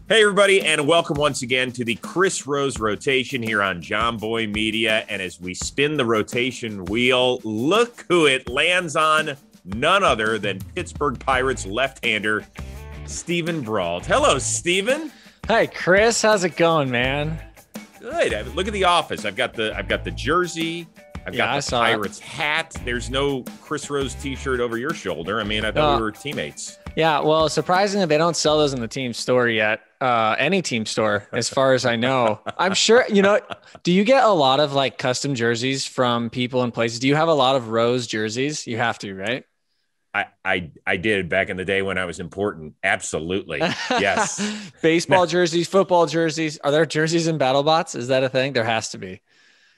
Hey, everybody, and welcome once again to the Chris Rose rotation here on Jomboy Media. And as we spin the rotation wheel, look who it lands on, none other than Pittsburgh Pirates left-hander, Steven Brault. Hello, Steven. Hi, Chris. How's it going, man? Good. Look at the office. I've got the jersey. I've got the Pirates hat. There's no Chris Rose T-shirt over your shoulder. I mean, I thought we were teammates. Yeah, well, surprisingly, they don't sell those in the team store yet. Any team store, as far as I know. I'm sure, do you get a lot of like custom jerseys from people and places? Do you have a lot of Rose jerseys? You have to, right? I did back in the day when I was important. Absolutely. Yes. Baseball jerseys, football jerseys. Are there jerseys in BattleBots? Is that a thing? There has to be.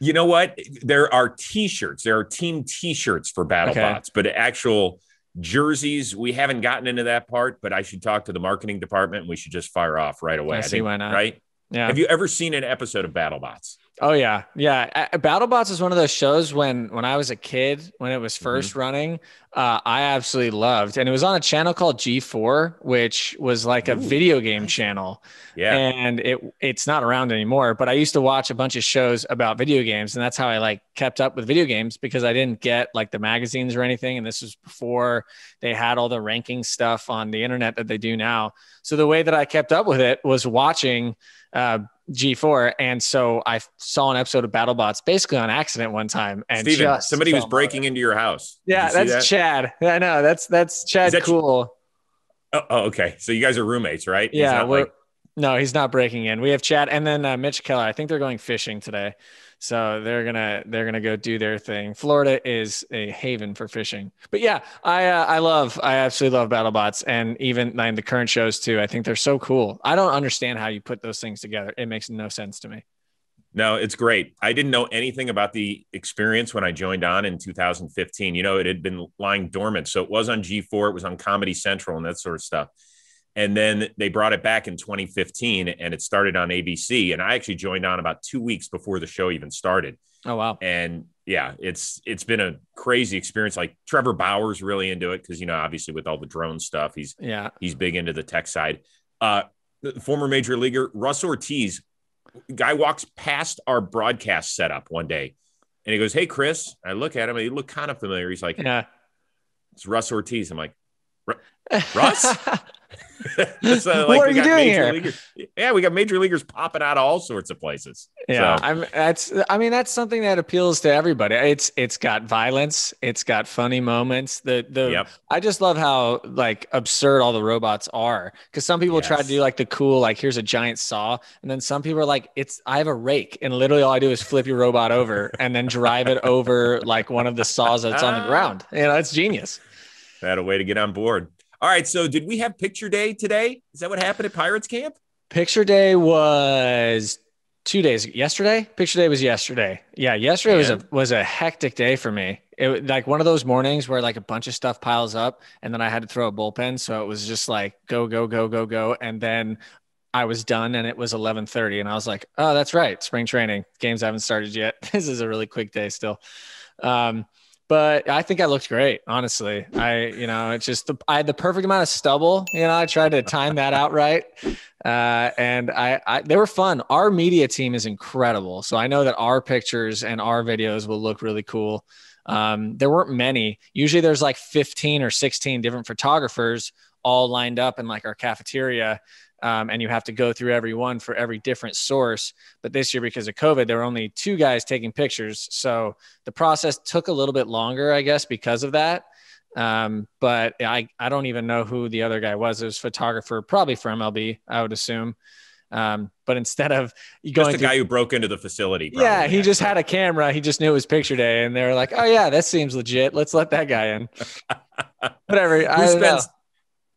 You know what? There are T-shirts. There are team T-shirts for BattleBots, but actual jerseys, we haven't gotten into that part, but I should talk to the marketing department and we should just fire off right away. I think, why not? Right? Yeah. Have you ever seen an episode of BattleBots? Oh yeah. Yeah. BattleBots is one of those shows when I was a kid, when it was first running, I absolutely loved, and it was on a channel called G4, which was like a video game channel. Yeah. And it's not around anymore, but I used to watch a bunch of shows about video games, and that's how I like kept up with video games, because I didn't get like the magazines or anything. And this was before they had all the ranking stuff on the internet that they do now. So the way that I kept up with it was watching G4. And so I saw an episode of BattleBots basically on accident one time. And Steven, somebody was breaking into your house. Yeah, that's Chad. I know. That's Chad. Cool. Oh, okay. So you guys are roommates, right? Yeah. No, he's not breaking in. We have Chad and then Mitch Keller. I think they're going fishing today. So they're gonna go do their thing. Florida is a haven for fishing. But yeah, I absolutely love BattleBots, and even like the current shows too. I think they're so cool. I don't understand how you put those things together. It makes no sense to me. No, it's great. I didn't know anything about the experience when I joined on in 2015. It had been lying dormant. So it was on G4, it was on Comedy Central and that sort of stuff. And then they brought it back in 2015 and it started on ABC. And I actually joined on about 2 weeks before the show even started. Oh, wow. And yeah, it's been a crazy experience. Like Trevor Bauer's really into it because, obviously with all the drone stuff, he's big into the tech side. The former major leaguer Russ Ortiz, guy walks past our broadcast setup one day and he goes, "Hey, Chris." I look at him and he looked kind of familiar. He's like, "Yeah, it's Russ Ortiz." I'm like, "Russ?" So, what are you doing here? We got major leaguers popping out of all sorts of places. Yeah, so. That's something that appeals to everybody. It's got violence, it's got funny moments. I just love how like absurd all the robots are, because some people try to do like the cool, like here's a giant saw, and then some people are like, I have a rake, and literally all I do is flip your robot over and then drive it over like one of the saws that's on the ground. It's genius. Had a way to get on board. All right, so did we have picture day today? Is that what happened at Pirates camp? Picture day was 2 days. Yesterday? Picture day was yesterday. Yeah, yesterday was a hectic day for me. It was like one of those mornings where like a bunch of stuff piles up, and then I had to throw a bullpen, so it was just like go, and then I was done, and it was 11:30, and I was like, oh, that's right, spring training. Games haven't started yet. This is a really quick day still. But I think I looked great, honestly. It's just I had the perfect amount of stubble. I tried to time that out right. And they were fun. Our media team is incredible. So I know that our pictures and our videos will look really cool. There weren't many. Usually there's like 15 or 16 different photographers all lined up in like our cafeteria. And you have to go through every one for every different source. But this year, because of COVID, there were only 2 guys taking pictures. So the process took a little bit longer, I guess, because of that. But I don't even know who the other guy was. It was a photographer, probably for MLB, I would assume. But instead of going just a guy who broke into the facility. Probably, yeah, he just had a camera. He just knew it was picture day. And they were like, oh, yeah, that seems legit. Let's let that guy in. Whatever.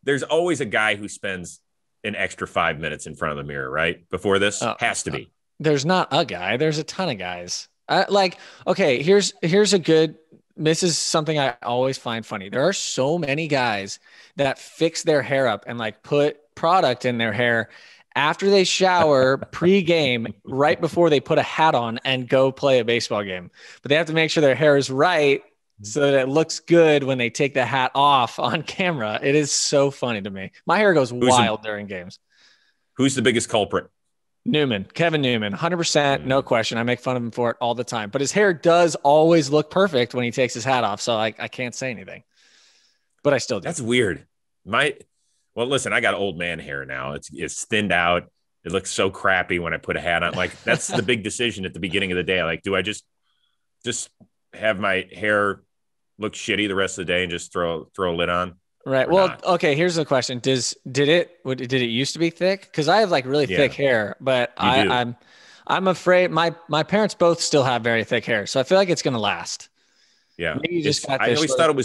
There's always a guy who spends an extra 5 minutes in front of the mirror, right? Before this has to be. There's not a guy. There's a ton of guys. Here's a good, this is something I always find funny. There are so many guys that fix their hair up and like put product in their hair after they shower pre-game, right before they put a hat on and go play a baseball game. But they have to make sure their hair is right so that it looks good when they take the hat off on camera. It is so funny to me. My hair goes wild during games. Who's the biggest culprit? Kevin Newman, 100%, no question. I make fun of him for it all the time, but his hair does always look perfect when he takes his hat off. So I can't say anything, but I still do. That's weird. Well, listen, I got old man hair now. It's thinned out. It looks so crappy when I put a hat on. Like, that's the big decision at the beginning of the day. Like, do I just have my hair look shitty the rest of the day and just throw a lid on? Right. Well, not? Okay. Here's the question. Did it used to be thick? Cause I have like really thick hair, but I'm afraid my parents both still have very thick hair. So I feel like it's going to last. Yeah. I always thought it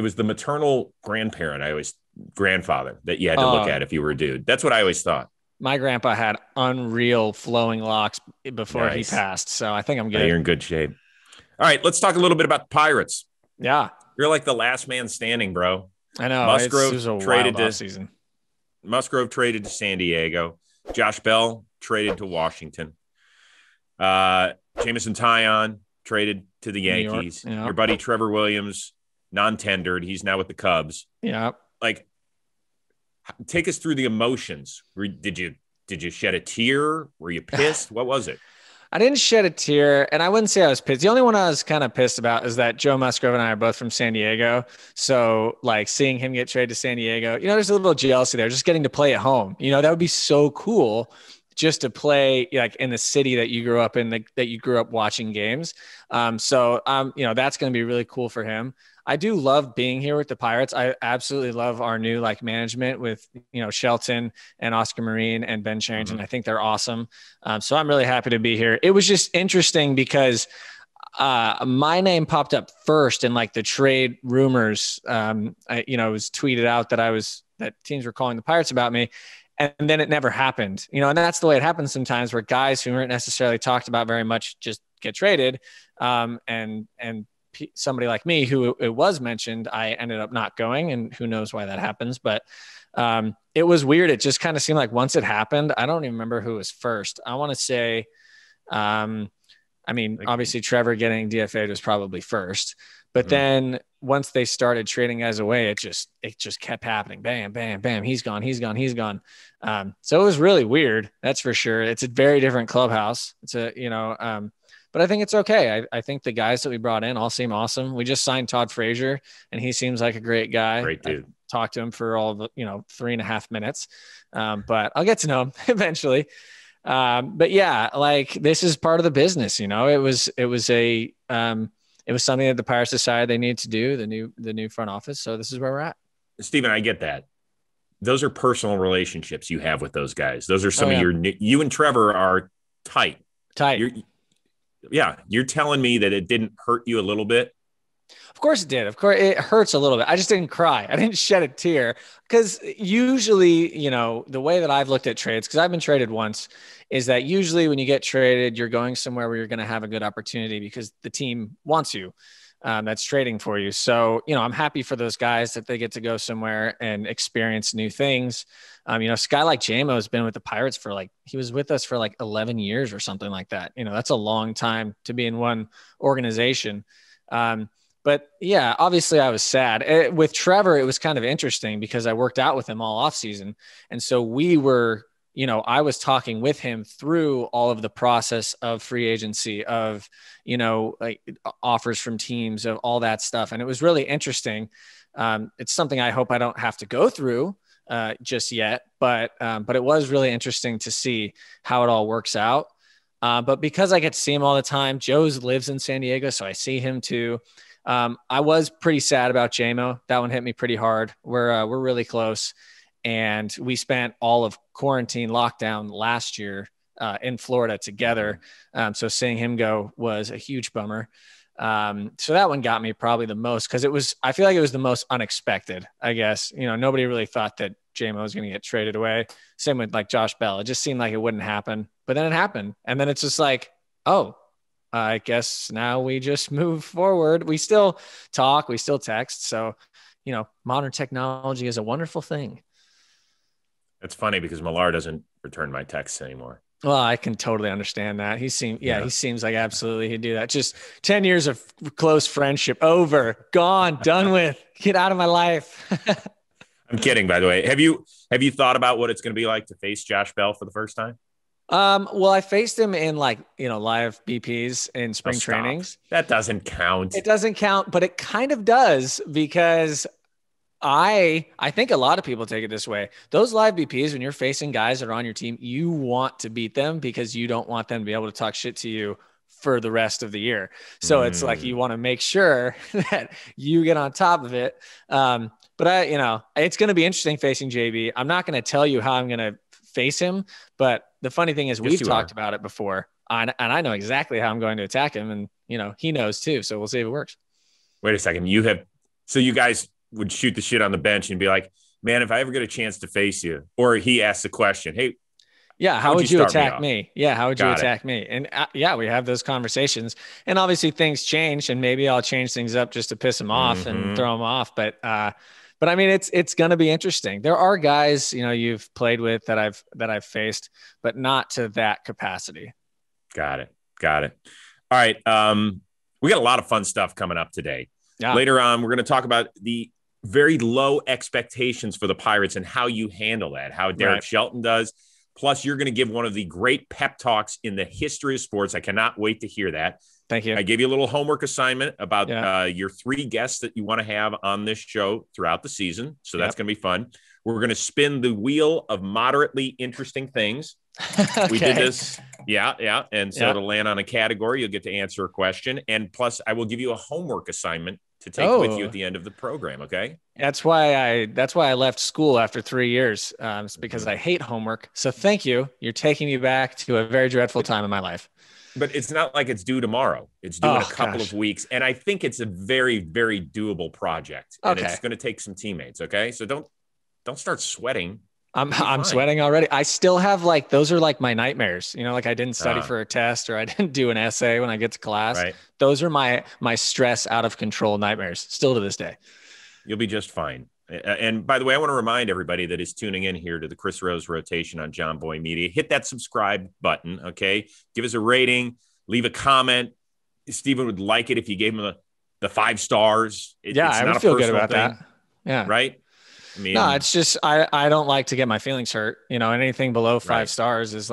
was the maternal grandfather that you had to look at if you were a dude. That's what I always thought. My grandpa had unreal flowing locks before he passed. So I think I'm good. Yeah, you're in good shape. All right. Let's talk a little bit about the Pirates. Yeah. You're like the last man standing, bro. I know. Musgrove traded this season. Musgrove traded to San Diego. Josh Bell traded to Washington. Jameson Taillon traded to the Yankees. Yep. Your buddy Trevor Williams, non-tendered. He's now with the Cubs. Yeah. Like, take us through the emotions. Did you shed a tear? Were you pissed? What was it? I didn't shed a tear, and I wouldn't say I was pissed. The only one I was kind of pissed about is that Joe Musgrove and I are both from San Diego. So, like, seeing him get traded to San Diego, there's a little jealousy there, just getting to play at home. That would be so cool just to play like in the city that you grew up in, that you grew up watching games. So that's going to be really cool for him. I do love being here with the Pirates. I absolutely love our new like management with, Shelton and Oscar Marine and Ben Cherington. Mm-hmm. I think they're awesome. So I'm really happy to be here. It was just interesting because my name popped up first in like the trade rumors. It was tweeted out that teams were calling the Pirates about me. And then it never happened, and that's the way it happens sometimes, where guys who weren't necessarily talked about very much just get traded. And somebody like me, who it was mentioned, I ended up not going, and who knows why that happens. But it was weird. It just kind of seemed like once it happened, I don't even remember who was first. I want to say, obviously Trevor getting DFA'd was probably first, but then once they started trading guys away, it just kept happening. Bam, bam, bam. He's gone. So it was really weird. That's for sure. It's a very different clubhouse. But I think it's okay. I think the guys that we brought in all seem awesome. We just signed Todd Frazier, and he seems like a great guy. Great dude. I talked to him for all of 3.5 minutes, but I'll get to know him eventually. But yeah, like, this is part of the business. It was something that the Pirates decided they needed to do, the new front office. So this is where we're at. Steven, I get that. Those are personal relationships you have with those guys. Those are some of you and Trevor are tight. You're telling me that it didn't hurt you a little bit? Of course it did. Of course it hurts a little bit. I just didn't cry. I didn't shed a tear, because usually, the way that I've looked at trades, because I've been traded once, is that usually when you get traded, you're going somewhere where you're going to have a good opportunity because the team wants you. That's trading for you. So, I'm happy for those guys that they get to go somewhere and experience new things. A guy like JMO has been with the Pirates he was with us for 11 years or something like that. That's a long time to be in one organization. But yeah, obviously I was sad. With Trevor, it was kind of interesting because I worked out with him all off season. And so we were, I was talking with him through all of the process of free agency, of, offers from teams, of all that stuff. And it was really interesting. It's something I hope I don't have to go through just yet, but it was really interesting to see how it all works out. But because I get to see him all the time, Joe's lives in San Diego, so I see him too. I was pretty sad about JMO. That one hit me pretty hard. We're really close. And we spent all of quarantine lockdown last year in Florida together. So seeing him go was a huge bummer. So that one got me probably the most, because I feel like it was the most unexpected, I guess. Nobody really thought that JMO was going to get traded away. Same with like Josh Bell. It just seemed like it wouldn't happen, but then it happened. And then it's just like, oh, I guess now we just move forward. We still talk, we still text. So, modern technology is a wonderful thing. It's funny because Millar doesn't return my texts anymore. Well, I can totally understand that. He seems like absolutely he'd do that. Just 10 years of close friendship over, gone, done with. Get out of my life. I'm kidding, by the way. Have you thought about what it's going to be like to face Josh Bell for the first time? Well, I faced him in live BPs in spring trainings. That doesn't count. It doesn't count, but it kind of does, because I think a lot of people take it this way. Those live BPs, when you're facing guys that are on your team, you want to beat them because you don't want them to be able to talk shit to you for the rest of the year. So it's like, you want to make sure that you get on top of it. But it's going to be interesting facing JB. I'm not going to tell you how I'm going to face him, but the funny thing is we've talked about it before, and I know exactly how I'm going to attack him, and he knows too. So we'll see if it works. Wait a second. So you guys would shoot the shit on the bench and be like, man, if I ever get a chance to face you, or he asks the question, hey, yeah, how would you attack me? Yeah, how would you attack me? And we have those conversations, and obviously things change, and maybe I'll change things up just to piss him off and throw him off. But I mean, it's going to be interesting. There are guys, you've played with that I've faced, but not to that capacity. Got it. All right. We got a lot of fun stuff coming up today. Yeah. Later on, we're going to talk about the very low expectations for the Pirates and how you handle that, how Derek Shelton does. Plus, you're going to give one of the great pep talks in the history of sports. I cannot wait to hear that. Thank you. I gave you a little homework assignment about your 3 guests that you want to have on this show throughout the season. So that's going to be fun. We're going to spin the wheel of moderately interesting things. Okay. We did this. Yeah. And so to land on a category, you'll get to answer a question. And plus, I will give you a homework assignment to take with you at the end of the program. Okay. That's why I left school after 3 years. It's because I hate homework. So thank you. You're taking me back to a very dreadful time in my life. But it's not like it's due tomorrow. It's due in a couple of weeks. And I think it's a very, very doable project. And it's going to take some teammates. Okay. So don't start sweating. I'm sweating already. I still have those are like my nightmares, I didn't study for a test, or I didn't do an essay when I get to class. Right. Those are my stress out of control nightmares still to this day. You'll be just fine. And by the way, I want to remind everybody that is tuning in here to the Chris Rose Rotation on Jomboy Media. Hit that subscribe button. Okay. Give us a rating, leave a comment. Steven would like it if you gave him the 5 stars. I would feel good about that. Yeah. Right. I mean, no, it's just, I don't like to get my feelings hurt. Anything below 5 stars is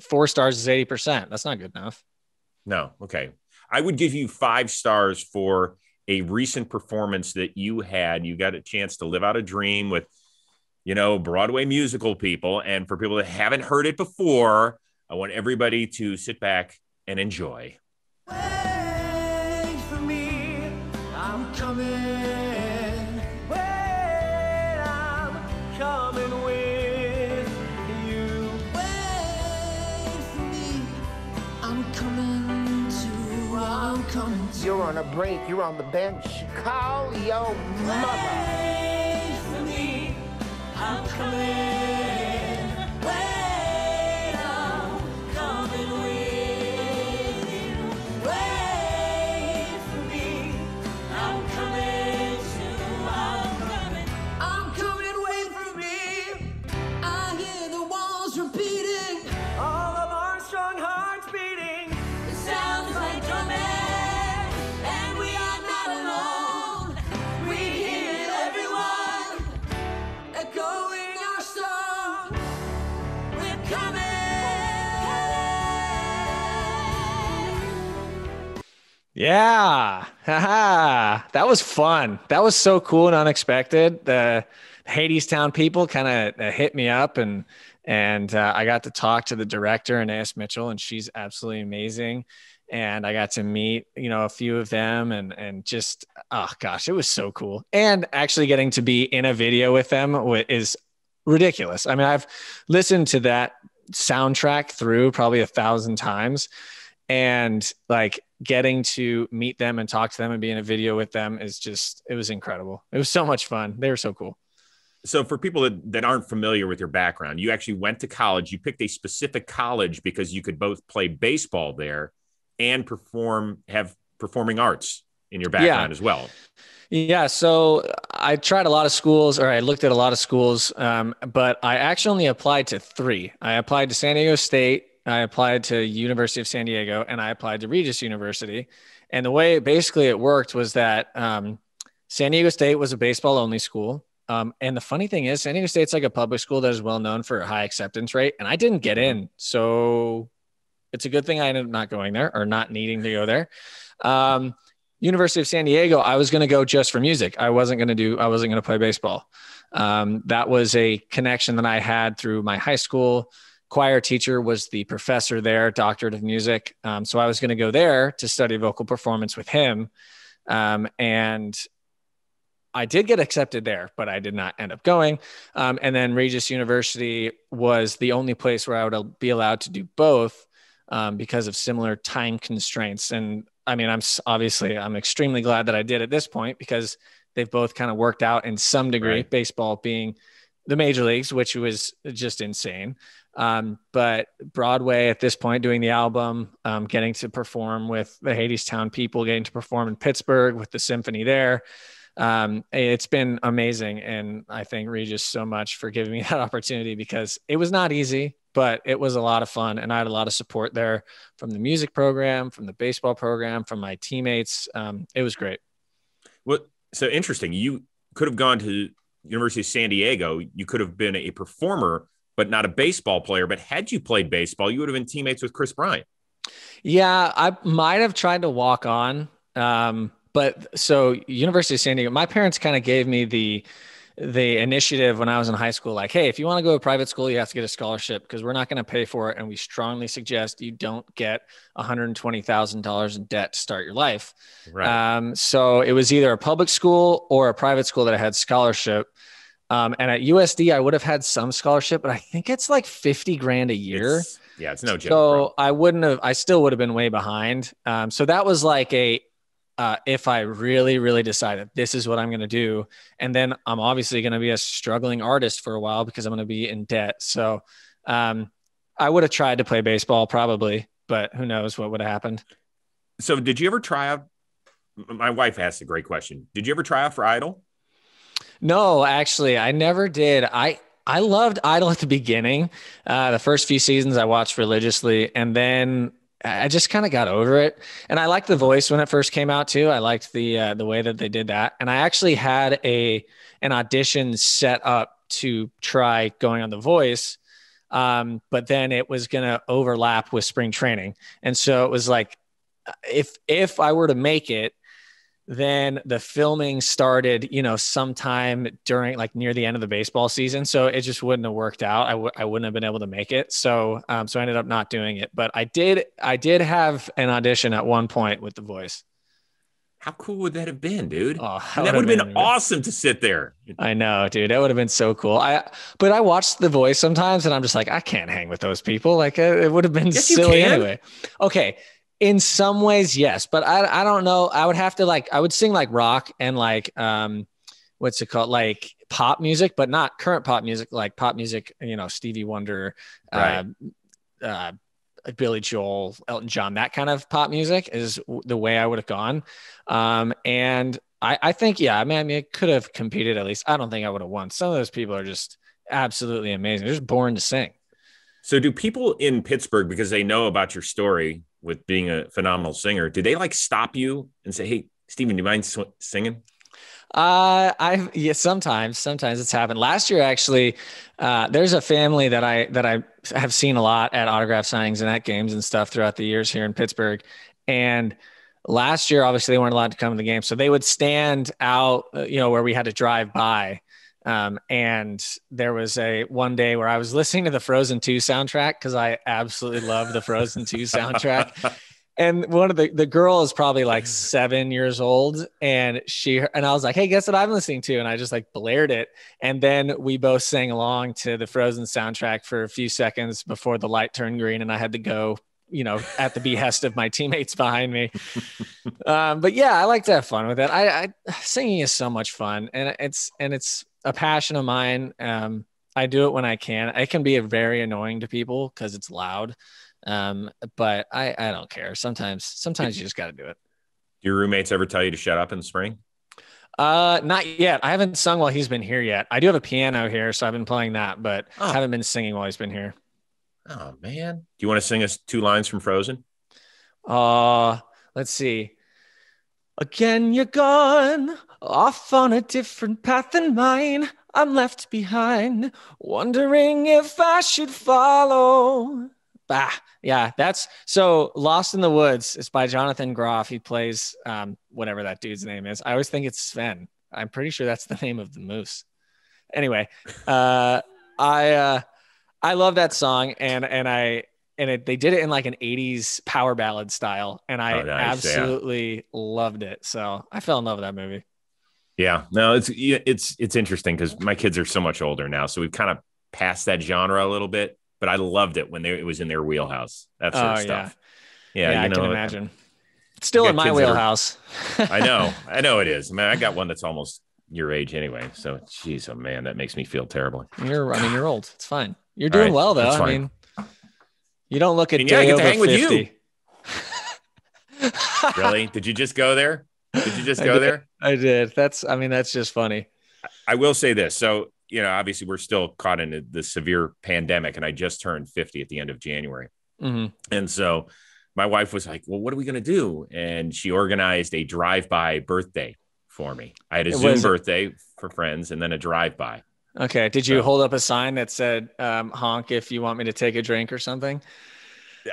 4 stars is 80%. That's not good enough. No. Okay. I would give you 5 stars for a recent performance that you had. You got a chance to live out a dream with, Broadway musical people. And for people that haven't heard it before, I want everybody to sit back and enjoy. Wait for me, I'm coming. You're on a break. You're on the bench. Call your mother. Wait for me. I'm coming. Wait, I'm coming with you. Wait for me. I'm coming too. I'm coming. Wait for me. I hear the walls repeating. All of our strong hearts beating. It sounds like drumming. Yeah. That was fun. That was so cool and unexpected. The Hadestown people kind of hit me up, and I got to talk to the director, Anais Mitchell, and she's absolutely amazing. And I got to meet, a few of them, and just, oh gosh, it was so cool. And actually getting to be in a video with them is ridiculous. I mean, I've listened to that soundtrack through probably 1,000 times, and getting to meet them and talk to them and be in a video with them it was incredible. It was so much fun. They were so cool. So for people that aren't familiar with your background, you actually went to college. You picked a specific college because you could both play baseball there and have performing arts in your background as well. Yeah. So I tried a lot of schools, or I looked at a lot of schools, but I actually only applied to 3. I applied to San Diego State, I applied to University of San Diego, and I applied to Regis University. And the way basically it worked was that San Diego State was a baseball only school. And the funny thing is San Diego State's like a public school that is well known for a high acceptance rate. And I didn't get in. So it's a good thing I ended up not going there or not needing to go there. University of San Diego, I was going to go just for music. I wasn't going to play baseball. That was a connection that I had through my high school. Choir teacher was the professor there, doctorate of music. So I was going to go there to study vocal performance with him. And I did get accepted there, but I did not end up going. And then Regis University was the only place where I would be allowed to do both because of similar time constraints. And I mean, I'm extremely glad that I did at this point because they've both kind of worked out in some degree, right. Baseball being the major leagues, which was just insane. But Broadway at this point, doing the album, getting to perform with the Hadestown people, getting to perform in Pittsburgh with the symphony there. It's been amazing. And I thank Regis so much for giving me that opportunity because it was not easy, but it was a lot of fun. And I had a lot of support there from the music program, from the baseball program, from my teammates. It was great. Well, so interesting. You could have gone to University of San Diego. You could have been a performer, but not a baseball player. But had you played baseball, you would have been teammates with Chris Bryant. Yeah, I might have tried to walk on. But so University of San Diego, my parents kind of gave me the initiative when I was in high school, like, hey, if you want to go to private school, you have to get a scholarship because we're not going to pay for it. And we strongly suggest you don't get $120,000 in debt to start your life. Right. So it was either a public school or a private school that I had scholarship. And at USD, I would have had some scholarship, but I think it's like $50,000 a year. It's no joke. So bro. I still would have been way behind. So that was like if I really, really decided this is what I'm going to do. And then I'm obviously going to be a struggling artist for a while because I'm going to be in debt. So I would have tried to play baseball probably, but who knows what would have happened. So did you ever try out? My wife asked a great question. Did you ever try out for Idol? No, actually, I never did. I loved Idol at the beginning. The first few seasons I watched religiously, and then I just kind of got over it. And I liked The Voice when it first came out too. I liked the way that they did that. And I actually had an audition set up to try going on The Voice. But then it was going to overlap with spring training. And so it was like, if I were to make it, then the filming started, sometime during like near the end of the baseball season. So it just wouldn't have worked out. I wouldn't have been able to make it. So I ended up not doing it, but I did have an audition at one point with The Voice. How cool would that have been, dude? Oh, that would have been awesome to sit there. I know, dude. That would have been so cool. But I watched The Voice sometimes and I'm just like, I can't hang with those people. Like it would have been silly anyway. Okay. In some ways, yes, but I don't know. I would have to I would sing like rock and like, what's it called? Like pop music, but not current pop music, like pop music, Stevie Wonder, right. Billy Joel, Elton John, that kind of pop music is the way I would have gone. And I think, I mean, I could have competed at least. I don't think I would have won. Some of those people are just absolutely amazing. They're just born to sing. So do people in Pittsburgh, because they know about your story with being a phenomenal singer, do they stop you and say, hey, Steven, do you mind singing? Sometimes it's happened. Last year, actually, there's a family that I have seen a lot at autograph signings and at games and stuff throughout the years here in Pittsburgh. And last year, obviously they weren't allowed to come to the game. So they would stand out, where we had to drive by. And there was one day where I was listening to the Frozen 2 soundtrack because I absolutely love the Frozen 2 soundtrack. And one of the girl is probably like 7 years old, and I was like, hey, guess what I'm listening to? And I just blared it. And then we both sang along to the Frozen soundtrack for a few seconds before the light turned green and I had to go, at the behest of my teammates behind me. But yeah, I like to have fun with it. Singing is so much fun, and it's a passion of mine. I do it when I can. It can be very annoying to people because it's loud. But I don't care. Sometimes you just got to do it. Do your roommates ever tell you to shut up in the spring? Not yet. I haven't sung while he's been here yet. I do have a piano here, so I've been playing that, but haven't been singing while he's been here. Oh man. Do you want to sing us 2 lines from Frozen? Let's see. Again, you're gone off on a different path than mine. I'm left behind, wondering if I should follow. Bah, yeah, that's so Lost in the Woods. It's by Jonathan Groff. He plays whatever that dude's name is. I always think it's Sven. I'm pretty sure that's the name of the moose. Anyway, I love that song, and they did it in like an 80s power ballad style, and I absolutely loved it. So I fell in love with that movie. Yeah, no, it's interesting because my kids are so much older now, so we've kind of passed that genre a little bit. But I loved it when it was in their wheelhouse. That sort of stuff. Yeah, I can imagine. It's still in my wheelhouse. I know it is. Man, I got one that's almost your age anyway. So, geez, oh man, that makes me feel terrible. You're old. It's fine. You're doing well though. I mean, you don't look at day over hang 50. With you. Really? Did you just go there? There? I did. That's just funny. I will say this. So, obviously we're still caught in the severe pandemic, and I just turned 50 at the end of January. Mm-hmm. And so my wife was like, well, what are we going to do? And she organized a drive-by birthday for me. I had a Zoom birthday for friends and then a drive-by. Okay. Did you hold up a sign that said, honk if you want me to take a drink or something?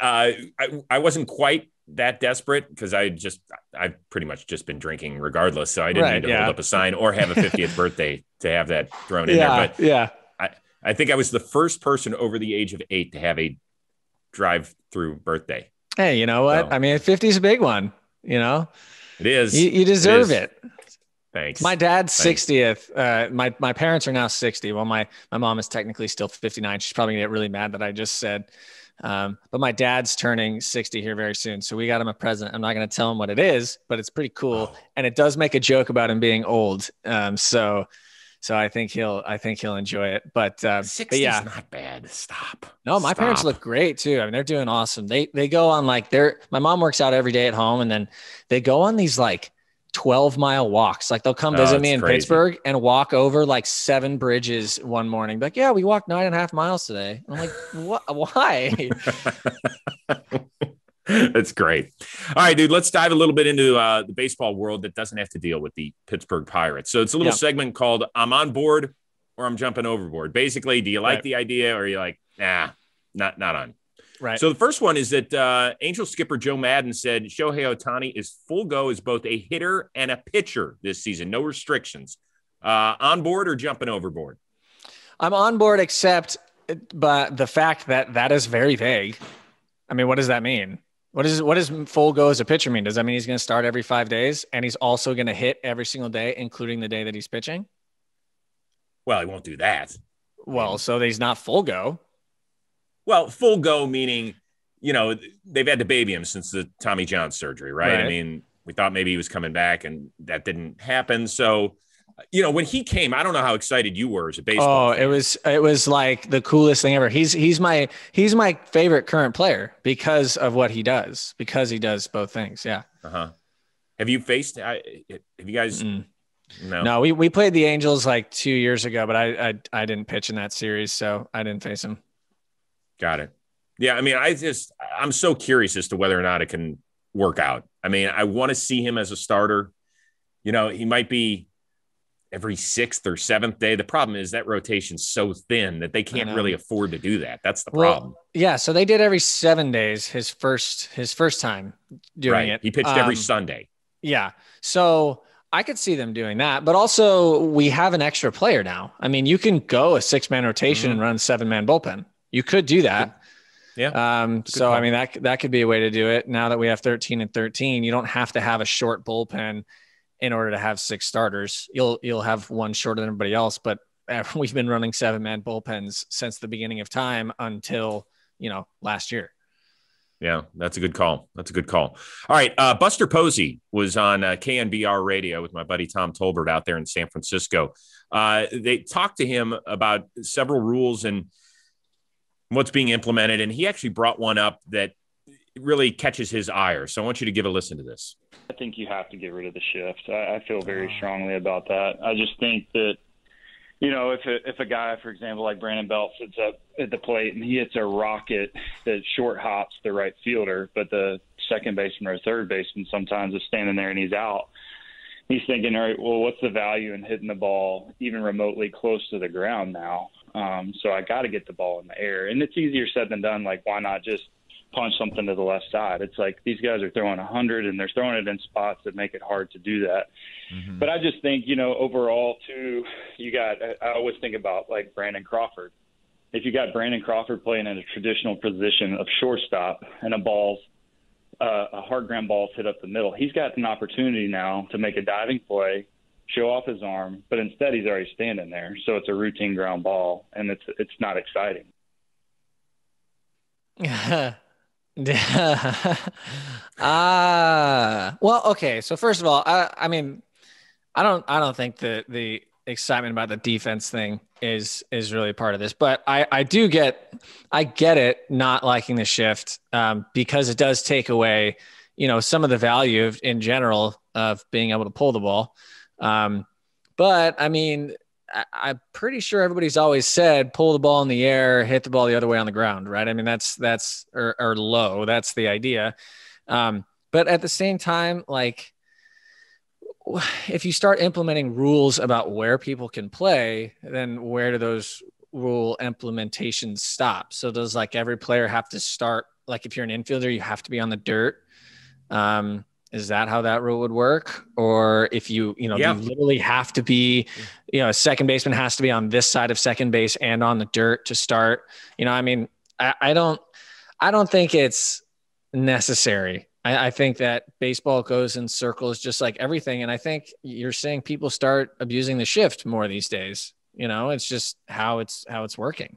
I wasn't quite that desperate because I've pretty much just been drinking regardless. So I didn't need to hold up a sign or have a 50th birthday to have that thrown in there. But I think I was the first person over the age of 8 to have a drive-through birthday. Hey, you know what? So, 50 is a big one, It is. You deserve it. Thanks. My dad's 60th. My parents are now 60. Well, my mom is technically still 59. She's probably gonna get really mad that I just said. But my dad's turning 60 here very soon. So we got him a present. I'm not going to tell him what it is, but it's pretty cool. And it does make a joke about him being old. So I think he'll enjoy it, but 60 is not bad. Stop. No, my parents look great too. I mean, they're doing awesome. They go on my mom works out every day at home, and then they go on these like 12-mile walks. Like they'll come visit me in Pittsburgh and walk over like 7 bridges one morning. Like, yeah, we walked 9.5 miles today. And I'm like, what? Why? That's great. All right, dude, let's dive a little bit into the baseball world that doesn't have to deal with the Pittsburgh Pirates. So it's a little segment called I'm on board or I'm jumping overboard. Basically, do you like the idea or are you like, nah, not on? Right. So the first one is that Angel skipper Joe Maddon said Shohei Ohtani is full go as both a hitter and a pitcher this season. No restrictions. On board or jumping overboard? I'm on board, except but the fact that is very vague. I mean, what does that mean? What does full go as a pitcher mean? Does that mean he's going to start every 5 days and he's also going to hit every single day, including the day that he's pitching? Well, he won't do that. Well, so he's not full go. Well, full go meaning, they've had to baby him since the Tommy John surgery, right? I mean, we thought maybe he was coming back and that didn't happen. So, when he came, I don't know how excited you were as a baseball fan. It was like the coolest thing ever. He's my favorite current player because of what he does, because he does both things. Yeah. Uh-huh. Have you faced, have you guys? No, we played the Angels like 2 years ago, but I didn't pitch in that series. So I didn't face him. Got it. Yeah. I mean, I'm so curious as to whether or not it can work out. I mean, I want to see him as a starter. He might be every 6th or 7th day. The problem is that rotation's so thin that they can't really afford to do that. That's the problem. Yeah. So they did every 7 days. His first time doing it. He pitched every Sunday. Yeah. So I could see them doing that, but also we have an extra player now. I mean, you can go a 6-man rotation and run a 7-man bullpen. You could do that. Yeah. So, I mean, that could be a way to do it. Now that we have 13 and 13, you don't have to have a short bullpen in order to have 6 starters. You'll have one shorter than everybody else, but we've been running 7-man bullpens since the beginning of time until, last year. Yeah, that's a good call. All right. Buster Posey was on KNBR radio with my buddy Tom Tolbert out there in San Francisco. They talked to him about several rules and what's being implemented. And he actually brought one up that really catches his ire. So I want you to give a listen to this. I think you have to get rid of the shift. I feel very strongly about that. I just think that, if a guy, for example, like Brandon Belt sits up at the plate and he hits a rocket that short hops the right fielder, but the second baseman or third baseman sometimes is standing there and he's out. he's thinking, all right, well, what's the value in hitting the ball even remotely close to the ground now? So I got to get the ball in the air. And it's easier said than done. Like, why not just punch something to the left side? It's like these guys are throwing 100 and they're throwing it in spots that make it hard to do that. Mm-hmm. But I just think, you know, overall too, I always think about like Brandon Crawford. If you got Brandon Crawford playing in a traditional position of shortstop and a hard ground ball's hit up the middle, he's got an opportunity now to make a diving play, show off his arm, but instead he's already standing there. So it's a routine ground ball, and it's not exciting. Well, okay. So first of all, I mean, I don't think the excitement about the defense thing is really part of this, but I get it not liking the shift because it does take away, you know, some of the value in general of being able to pull the ball. But I mean, I'm pretty sure everybody's always said, pull the ball in the air, hit the ball the other way on the ground. Right. I mean, that's or low, that's the idea. But at the same time, like, if you start implementing rules about where people can play, then where do those rule implementations stop? So does like every player have to start, like if you're an infielder, you have to be on the dirt? Is that how that rule would work? Or if you literally have to be, you know, a second baseman has to be on this side of second base and on the dirt to start, you know, I mean, I don't think it's necessary. I think that baseball goes in circles just like everything. And I think you're saying people start abusing the shift more these days. You know, it's just how it's working.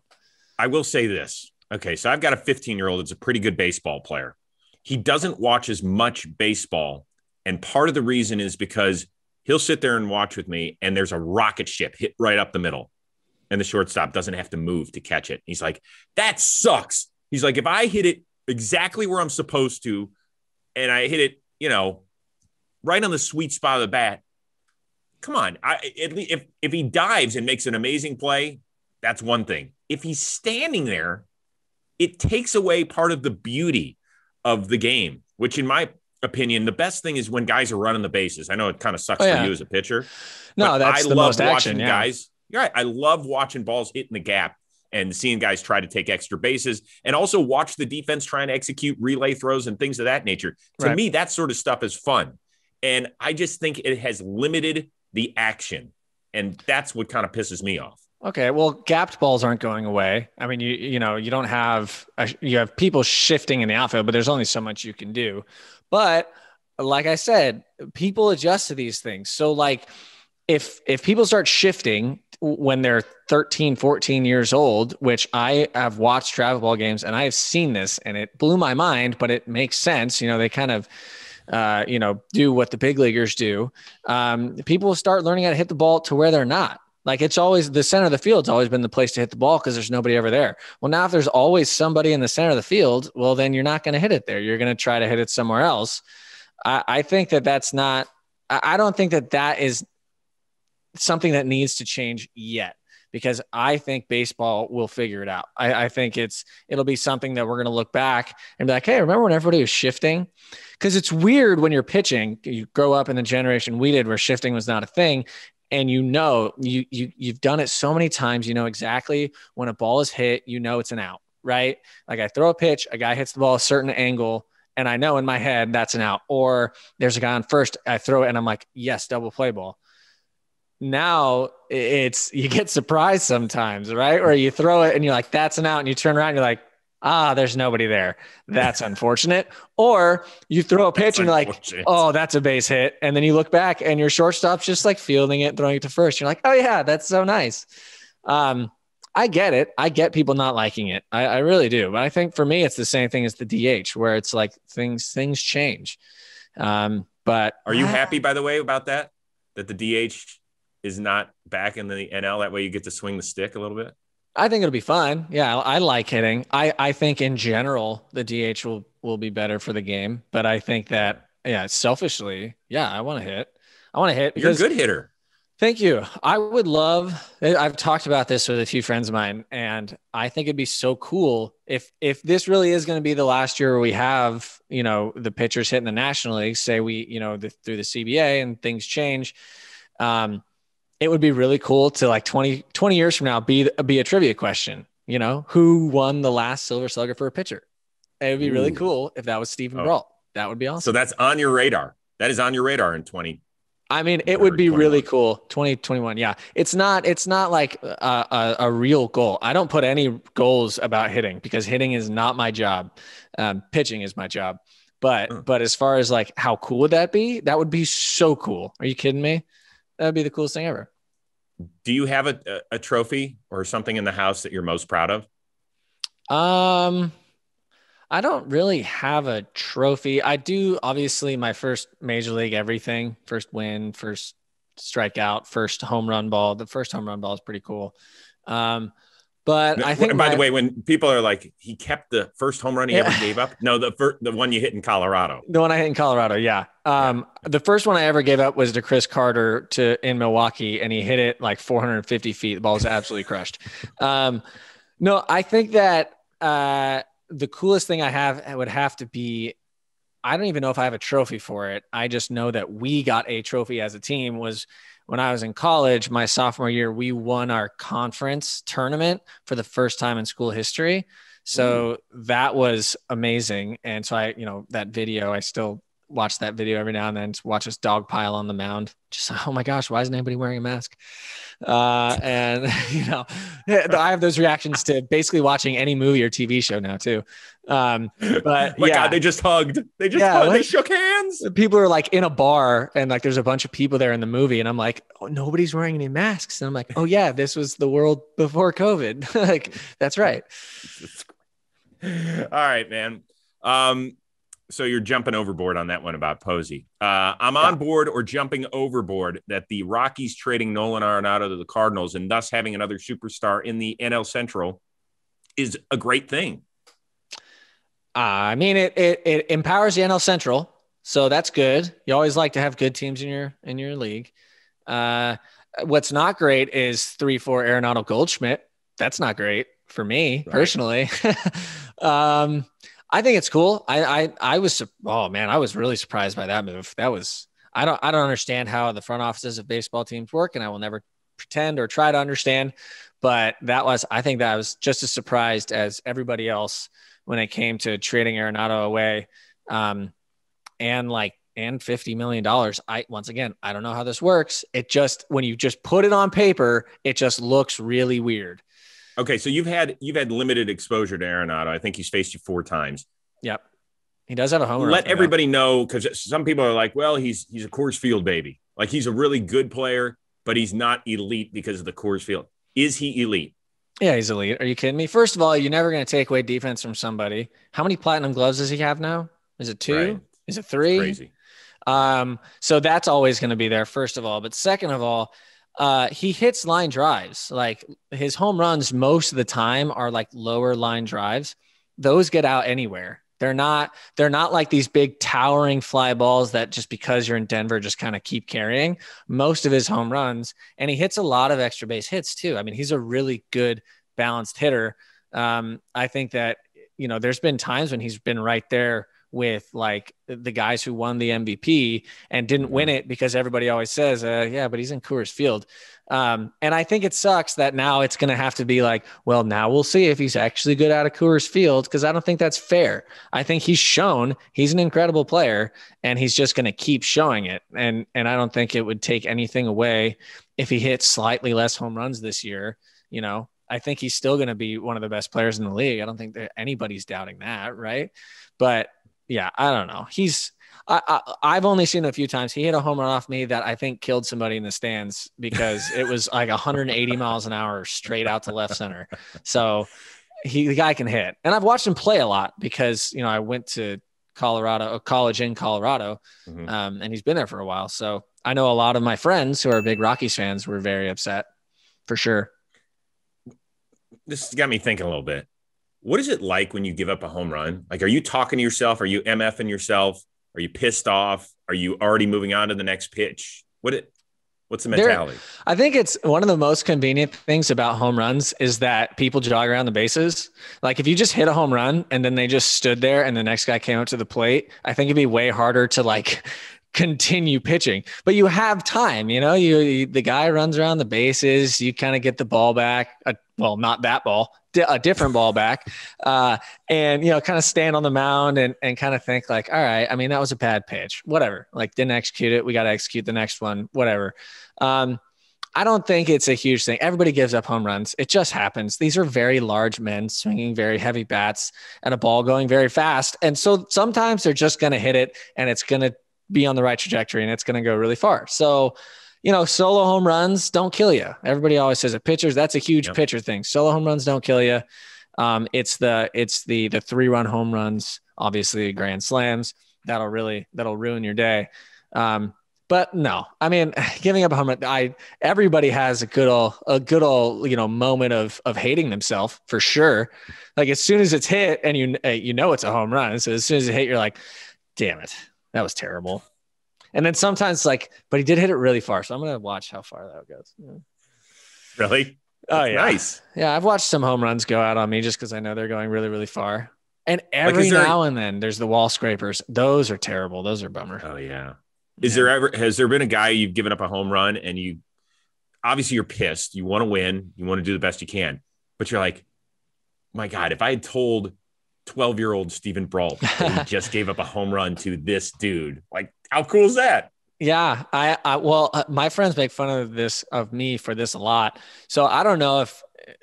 I will say this. Okay. So I've got a 15-year-old that's a pretty good baseball player. He doesn't watch as much baseball. And part of the reason is because he'll sit there and watch with me and there's a rocket ship hit right up the middle and the shortstop doesn't have to move to catch it. He's like, that sucks. He's like, if I hit it exactly where I'm supposed to, and I hit it, you know, right on the sweet spot of the bat, come on. If he dives and makes an amazing play, that's one thing. If he's standing there, it takes away part of the beauty of the game, which in my opinion, the best thing is when guys are running the bases. I know it kind of sucks for you as a pitcher. No, that's the most action, guys. You're right. I love watching balls hitting the gap and seeing guys try to take extra bases and also watch the defense trying to execute relay throws and things of that nature. To me, that sort of stuff is fun. And I just think it has limited the action. And that's what kind of pisses me off. Okay. Well, gapped balls aren't going away. I mean, you don't have, you have people shifting in the outfield, but there's only so much you can do. But like I said, people adjust to these things. So like if people start shifting when they're 13, 14 years old, which I have watched travel ball games and I have seen this and it blew my mind, but it makes sense. You know, they kind of, do what the big leaguers do. People will start learning how to hit the ball to where they're not. Like it's always the center of the field's always been the place to hit the ball because there's nobody ever there. Well, now if there's always somebody in the center of the field, well, then you're not going to hit it there. You're going to try to hit it somewhere else. I think that's not, I don't think that is something that needs to change yet, because I think baseball will figure it out. I think it'll be something that we're going to look back and be like, hey, remember when everybody was shifting? Because it's weird when you're pitching, you grow up in the generation we did where shifting was not a thing. And you've done it so many times, you know exactly when a ball is hit, you know it's an out, right? Like I throw a pitch, a guy hits the ball a certain angle, and I know in my head that's an out. Or there's a guy on first, I throw it and I'm like, yes, double play ball. Now you get surprised sometimes, right? Or you throw it and you're like, that's an out, and you turn around and you're like, there's nobody there. That's unfortunate. Or you throw a pitch and you're like, oh, that's a base hit. And then you look back and your shortstop's just like fielding it, throwing it to first. You're like, oh yeah, that's so nice. I get it. I get people not liking it. I really do. But I think for me, it's the same thing as the DH, where it's like things change. But are you happy, by the way, about that the DH is not back in the NL? That way you get to swing the stick a little bit. I think it'll be fun. Yeah, I like hitting. I think in general the DH will be better for the game, but I think that selfishly, I want to hit. Because you're a good hitter. Thank you. I've talked about this with a few friends of mine, and I think it'd be so cool if this really is going to be the last year where we have, the pitchers hitting the National League, say we, through the CBA and things change. It would be really cool to like 20 years from now, be a trivia question, who won the last Silver Slugger for a pitcher? It would be really cool if that was Stephen Brault. That would be awesome. So that's on your radar. That is on your radar in 20. I mean, it would be 21. Really cool. 2021. Yeah. It's not like a real goal. I don't put any goals about hitting because hitting is not my job. Pitching is my job. But as far as like, how cool would that be? That would be so cool. Are you kidding me? That would be the coolest thing ever. Do you have a trophy or something in the house that you're most proud of? I don't really have a trophy. I do, obviously, my first major league everything, first win, first strikeout, first home run ball. The first home run ball is pretty cool. But I think, by the way, when people are like, he kept the first home run he ever gave up. No, the one you hit in Colorado. The one I hit in Colorado. Yeah. The first one I ever gave up was to Chris Carter in Milwaukee, and he hit it like 450 feet. The ball was absolutely crushed. No, I think that, the coolest thing I have would have to be, I don't even know if I have a trophy for it. I just know that we got a trophy as a team. Was when I was in college, my sophomore year, we won our conference tournament for the first time in school history. So that was amazing. And so that video, I still watch that video every now and then to watch us dog pile on the mound. Just, oh my gosh, why isn't anybody wearing a mask? And I have those reactions to basically watching any movie or TV show now too. But God, they just hugged. They just hugged. They shook hands. People are like in a bar and like, there's a bunch of people there in the movie. And I'm like, oh, nobody's wearing any masks. And I'm like, oh yeah, this was the world before COVID. Like, that's right. All right, man. So you're jumping overboard on that one about Posey. I'm on board or jumping overboard that the Rockies trading Nolan Arenado to the Cardinals and thus having another superstar in the NL Central is a great thing. I mean, it empowers the NL Central, so that's good. You always like to have good teams in your league. What's not great is 3-4 Arenado Goldschmidt. That's not great for me personally. I think it's cool. I was really surprised by that move. I don't understand how the front offices of baseball teams work, and I will never pretend or try to understand, but I think that was just as surprised as everybody else when it came to trading Arenado away. And $50 million. I don't know how this works. It just, when you just put it on paper, it just looks really weird. Okay, so you've had limited exposure to Arenado. I think he's faced you 4 times. Yep, he does have a home run. Let everybody know, because some people are like, "Well, he's a Coors Field baby. Like, he's a really good player, but he's not elite because of the Coors Field." Is he elite? Yeah, he's elite. Are you kidding me? First of all, you're never going to take away defense from somebody. How many platinum gloves does he have now? Is it 2? Right. Is it 3? It's crazy. So that's always going to be there. First of all, but second of all. He hits line drives. Like, his home runs most of the time are like lower line drives. Those get out anywhere. They're not like these big towering fly balls that just because you're in Denver just kind of keep carrying. Most of his home runs, and he hits a lot of extra base hits too. I mean, he's a really good balanced hitter. I think that, there's been times when he's been right there with like the guys who won the MVP and didn't win it because everybody always says, but he's in Coors Field. And I think it sucks that now it's going to have to be like, well, now we'll see if he's actually good out of Coors Field. Cause I don't think that's fair. I think he's shown he's an incredible player and he's just going to keep showing it. And I don't think it would take anything away if he hits slightly less home runs this year. I think he's still going to be one of the best players in the league. I don't think that anybody's doubting that. Right. But yeah, I don't know. I've only seen him a few times. He hit a home run off me that I think killed somebody in the stands because it was like 180 miles an hour straight out to left center. So the guy can hit. And I've watched him play a lot because, I went to college in Colorado, and he's been there for a while. So I know a lot of my friends who are big Rockies fans were very upset for sure. This got me thinking a little bit. What is it like when you give up a home run? Like, are you talking to yourself? Are you MFing yourself? Are you pissed off? Are you already moving on to the next pitch? What's the mentality? I think it's one of the most convenient things about home runs is that people jog around the bases. Like if you just hit a home run and then they just stood there and the next guy came up to the plate, I think it'd be way harder to like continue pitching, but you have time, you know, the guy runs around the bases, you kind of get the ball back. Well, not that ball, a different ball back. And, you know, kind of stand on the mound and kind of think like, all right, I mean, that was a bad pitch, whatever, like didn't execute it. We got to execute the next one, whatever. I don't think it's a huge thing. Everybody gives up home runs. It just happens. These are very large men swinging very heavy bats and a ball going very fast. And so sometimes they're just going to hit it and it's going to be on the right trajectory and it's going to go really far. So, you know, solo home runs don't kill you. Everybody always says it. Pitchers, that's a huge pitcher thing. Solo home runs don't kill you. It's the 3-run home runs, obviously grand slams that'll ruin your day. But no, I mean, giving up a home run, everybody has a good old, you know, moment of hating themselves for sure. Like as soon as it's hit and you know, it's a home run. So as soon as it hit, you're like, damn it, that was terrible. And then sometimes like, but he did hit it really far. So I'm going to watch how far that goes. Yeah. Really? Oh yeah. Nice. Yeah. I've watched some home runs go out on me just cause I know they're going really, really far. And every now and then there's the wall scrapers. Those are terrible. Those are bummer. Oh yeah. Has there been a guy you've given up a home run and obviously you're pissed, you want to win, you want to do the best you can, but you're like, my God, if I had told 12-year-old Stephen Brault that he just gave up a home run to this dude, like how cool is that? Yeah. My friends make fun of me for this a lot. So I don't know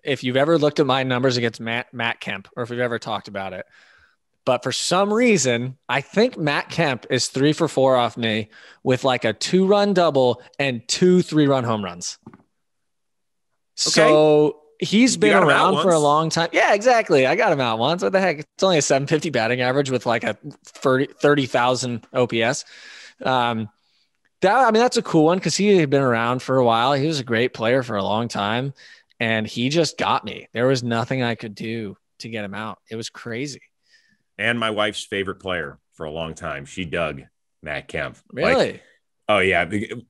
if you've ever looked at my numbers against Matt Kemp or if we've ever talked about it. But for some reason, I think Matt Kemp is 3 for 4 off me with like a 2-run double and 2 3-run home runs. Okay. So he's been around for a long time. Yeah, exactly. I got him out once. What the heck? It's only a 750 batting average with like a 30,000 OPS. That's a cool one because he had been around for a while. He was a great player for a long time, and he just got me. There was nothing I could do to get him out. It was crazy. And my wife's favorite player for a long time. She dug Matt Kemp. Really? Oh, yeah.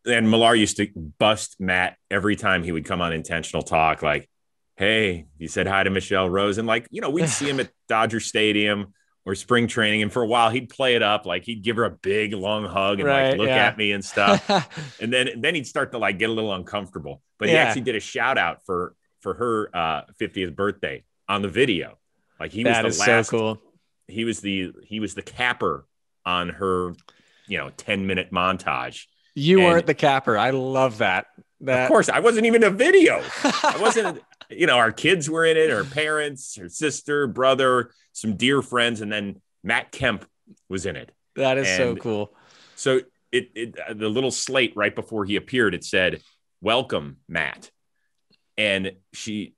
And Millar used to bust Matt every time he would come on Intentional Talk. Like, hey, he said hi to Michelle Rose. And like, you know, we'd see him at Dodger Stadium or spring training. And for a while, he'd play it up. Like he'd give her a big, long hug and look at me and stuff. And then he'd start to like get a little uncomfortable. But he actually did a shout out for her 50th birthday on the video. Like he was the last. So cool. He was the capper on her, 10-minute montage. You weren't the capper. I love that. Of course, I wasn't even in a video. I wasn't, our kids were in it, her parents, her sister, brother, some dear friends, and then Matt Kemp was in it. That is so cool. So the little slate right before he appeared, it said, "Welcome, Matt." And he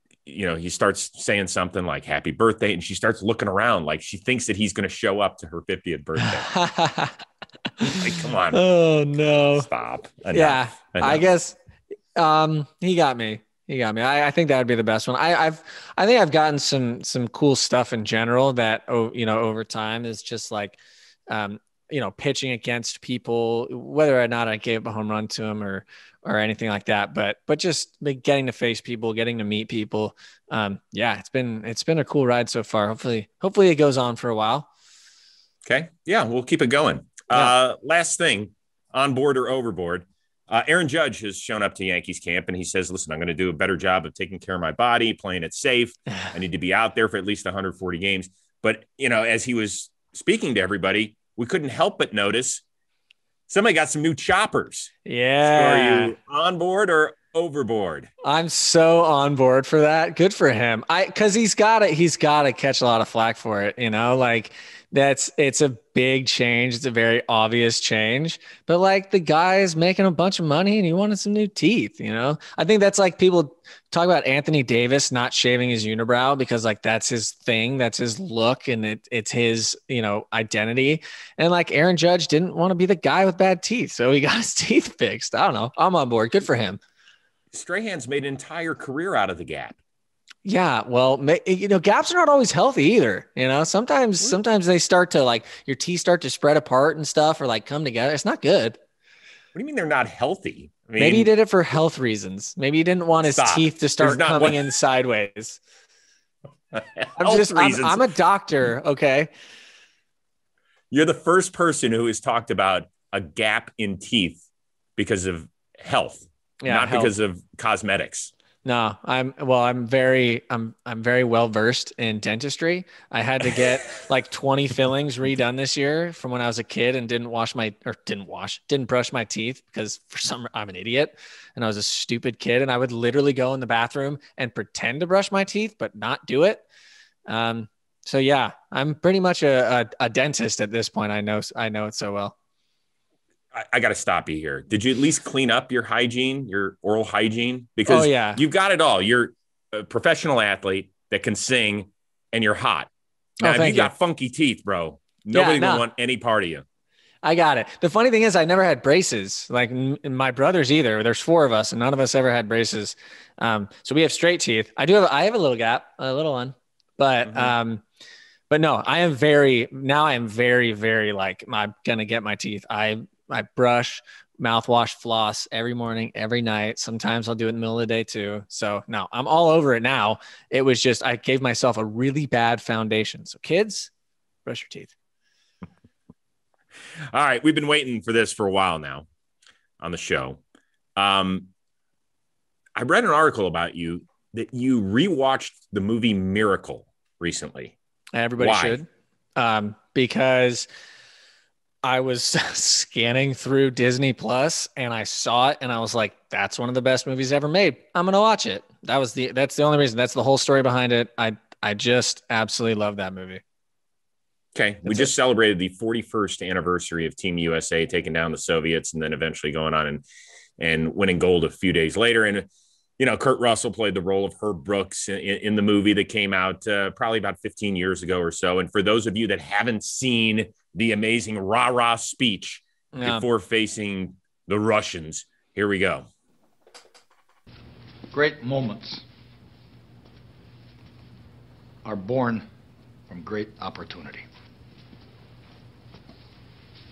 starts saying something like happy birthday. And she starts looking around like she thinks that he's going to show up to her 50th birthday. Like, come on. Oh no. Stop. Enough. Yeah. Enough. I guess he got me. I think that would be the best one. I think I've gotten some cool stuff in general that, over time is just like, pitching against people, whether or not I gave a home run to him or anything like that, but just getting to face people, getting to meet people. It's been a cool ride so far. Hopefully it goes on for a while. Okay. Yeah. We'll keep it going. Yeah. Last thing, on board or overboard. Aaron Judge has shown up to Yankees camp and he says, listen, I'm going to do a better job of taking care of my body, playing it safe. I need to be out there for at least 140 games. But, as he was speaking to everybody, we couldn't help but notice somebody got some new choppers. Yeah. So are you on board or overboard? I'm so on board for that. Good for him. Cause he's got to catch a lot of flack for it. It's a big change. It's a very obvious change, but like the guy is making a bunch of money and he wanted some new teeth, I think that's like people talk about Anthony Davis not shaving his unibrow because like that's his thing, that's his look, and it's his, identity. And like Aaron Judge didn't want to be the guy with bad teeth, so he got his teeth fixed. I don't know. I'm on board. Good for him. Strahan's made an entire career out of the gap. Yeah. Well, gaps are not always healthy either. Sometimes they start to like your teeth start to spread apart and stuff or like come together. It's not good. What do you mean they're not healthy? I mean, maybe he did it for health reasons. Maybe he didn't want his teeth to start coming in sideways. I'm a doctor. Okay. You're the first person who has talked about a gap in teeth because of health, not because of cosmetics. No, I'm very well versed in dentistry. I had to get like 20 fillings redone this year from when I was a kid and didn't brush my teeth because I'm an idiot and I was a stupid kid, and I would literally go in the bathroom and pretend to brush my teeth but not do it. So yeah, I'm pretty much a dentist at this point. I know it so well. I got to stop you here. Did you at least clean up your hygiene, your oral hygiene? Because you've got it all. You're a professional athlete that can sing, and you're hot. Now, if you got funky teeth, bro, nobody will want any part of you. I got it. The funny thing is I never had braces, like my brothers either. There's 4 of us and none of us ever had braces. So we have straight teeth. I have a little gap, a little one, but no, I am very, very like, I'm going to get my teeth. I brush, mouthwash, floss every morning, every night. Sometimes I'll do it in the middle of the day too. So no, I'm all over it now. It was just, I gave myself a really bad foundation. So kids, brush your teeth. All right. We've been waiting for this for a while now on the show. I read an article about you that you rewatched the movie Miracle recently. Everybody should. Because I was scanning through Disney Plus and I saw it and I was like, that's one of the best movies ever made. I'm going to watch it. That's the only reason. That's the whole story behind it. I just absolutely love that movie. Okay. We just celebrated the 41st anniversary of Team USA taking down the Soviets and then eventually going on and winning gold a few days later. And, you know, Kurt Russell played the role of Herb Brooks in the movie that came out probably about 15 years ago or so. And for those of you that haven't seen the amazing rah-rah speech before facing the Russians, here we go. Great moments are born from great opportunity.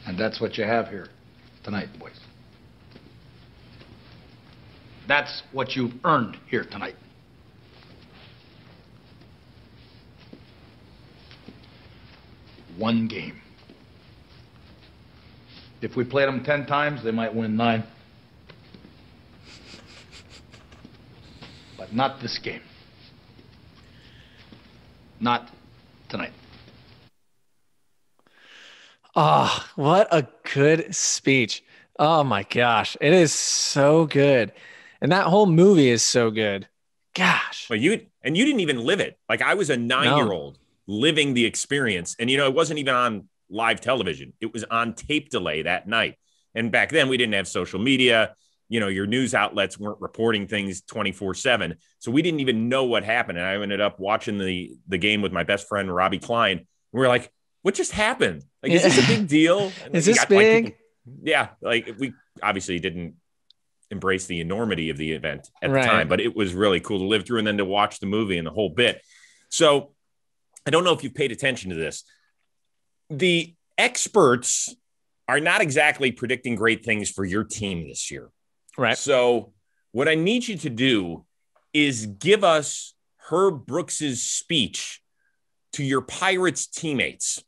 And that's what you have here tonight, boys. That's what you've earned here tonight. One game. If we played them 10 times, they might win 9. But not this game. Not tonight. Oh, what a good speech. Oh my gosh. It is so good. And that whole movie is so good. Gosh. Well, you didn't even live it. Like I was a 9-year-old living the experience. And, you know, it wasn't even on live television. It was on tape delay that night. And back then we didn't have social media. You know, your news outlets weren't reporting things 24/7. So we didn't even know what happened. And I ended up watching the game with my best friend, Robbie Klein. We were like, what just happened? Like, is this a big deal? Is this big? Like we obviously didn't embrace the enormity of the event at the time, but it was really cool to live through and then to watch the movie and the whole bit. So I don't know if you've paid attention to this. The experts are not exactly predicting great things for your team this year. Right. So what I need you to do is give us Herb Brooks's speech to your Pirates teammates.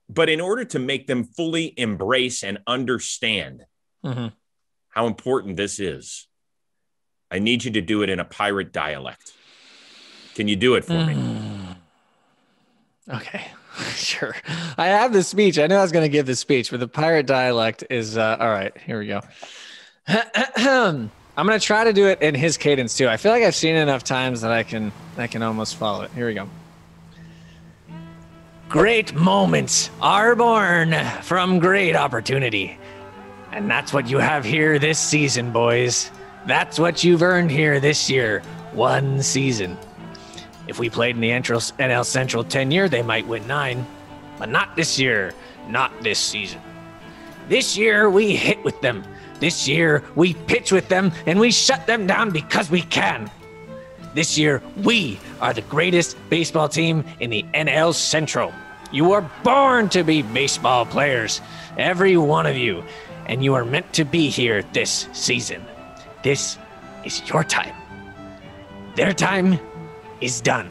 But in order to make them fully embrace and understand how important this is, I need you to do it in a pirate dialect. Can you do it for me? Okay, sure. I have the speech. I knew I was going to give the speech, but the pirate dialect is all right. Here we go. I'm going to try to do it in his cadence too. I feel like I've seen it enough times that I can almost follow it. Here we go. Great moments are born from great opportunity. And that's what you have here this season, boys. That's what you've earned here this year. One season. If we played in the NL Central 10 year, they might win 9. But not this year. Not this season. This year, we hit with them. This year, we pitch with them, and we shut them down because we can. This year, we are the greatest baseball team in the NL Central. You are born to be baseball players, every one of you, and you are meant to be here this season. This is your time. Their time is done.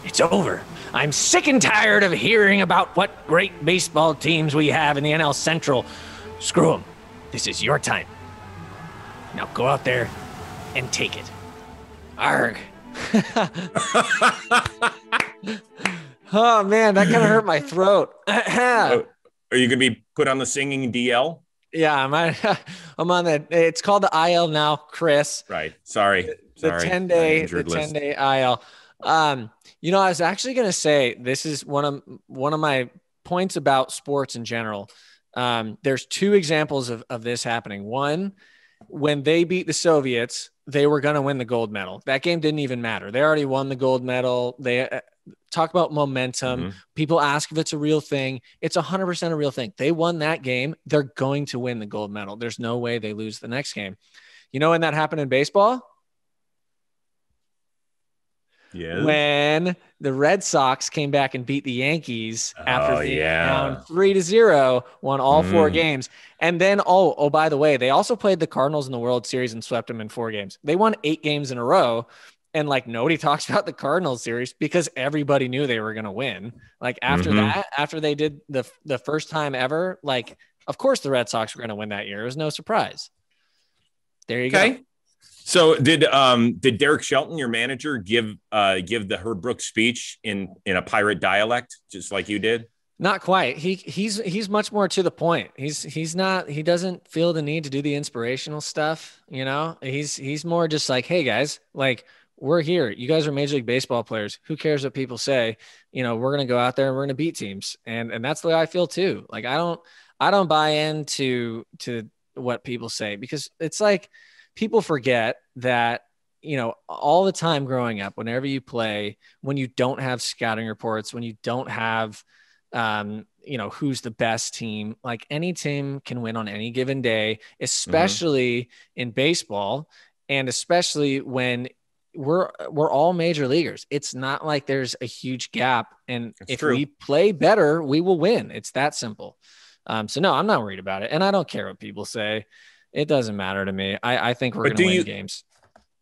It's over. I'm sick and tired of hearing about what great baseball teams we have in the NL Central. Screw them. This is your time. Now go out there and take it. Arg. Oh, man, that kind of hurt my throat. Are you going to be put on the singing DL? Yeah, I'm on that. It's called the IL now, Chris. Right. Sorry. The 10-day IL. I was actually going to say, this is one of my points about sports in general. There's two examples of this happening. One, when they beat the Soviets, they were going to win the gold medal. That game didn't even matter. They already won the gold medal. They talk about momentum. Mm-hmm. People ask if it's a real thing. It's 100% a real thing. They won that game. They're going to win the gold medal. There's no way they lose the next game. You know when that happened in baseball? Yes. When the Red Sox came back and beat the Yankees after being down 3-0, won all 4 games. And then, by the way, they also played the Cardinals in the World Series and swept them in 4 games. They won 8 games in a row. And nobody talks about the Cardinals series because everybody knew they were going to win. After they did the first time ever, of course the Red Sox were going to win that year. It was no surprise. There you go. So did Derek Shelton, your manager, give the Herb Brooks speech in a pirate dialect, just like you did? Not quite. He's much more to the point. He doesn't feel the need to do the inspirational stuff. He's more just like, hey guys, we're here. You guys are Major League Baseball players. Who cares what people say? We're going to go out there and we're going to beat teams. And that's the way I feel too. I don't buy into what people say, because it's people forget that, all the time growing up, whenever you play, when you don't have scouting reports, when you don't have, who's the best team, any team can win on any given day, especially in baseball. And especially when we're all major leaguers. It's not like there's a huge gap. And if we play better, we will win. It's that simple. So no, I'm not worried about it. And I don't care what people say. It doesn't matter to me. I think we're going to win games.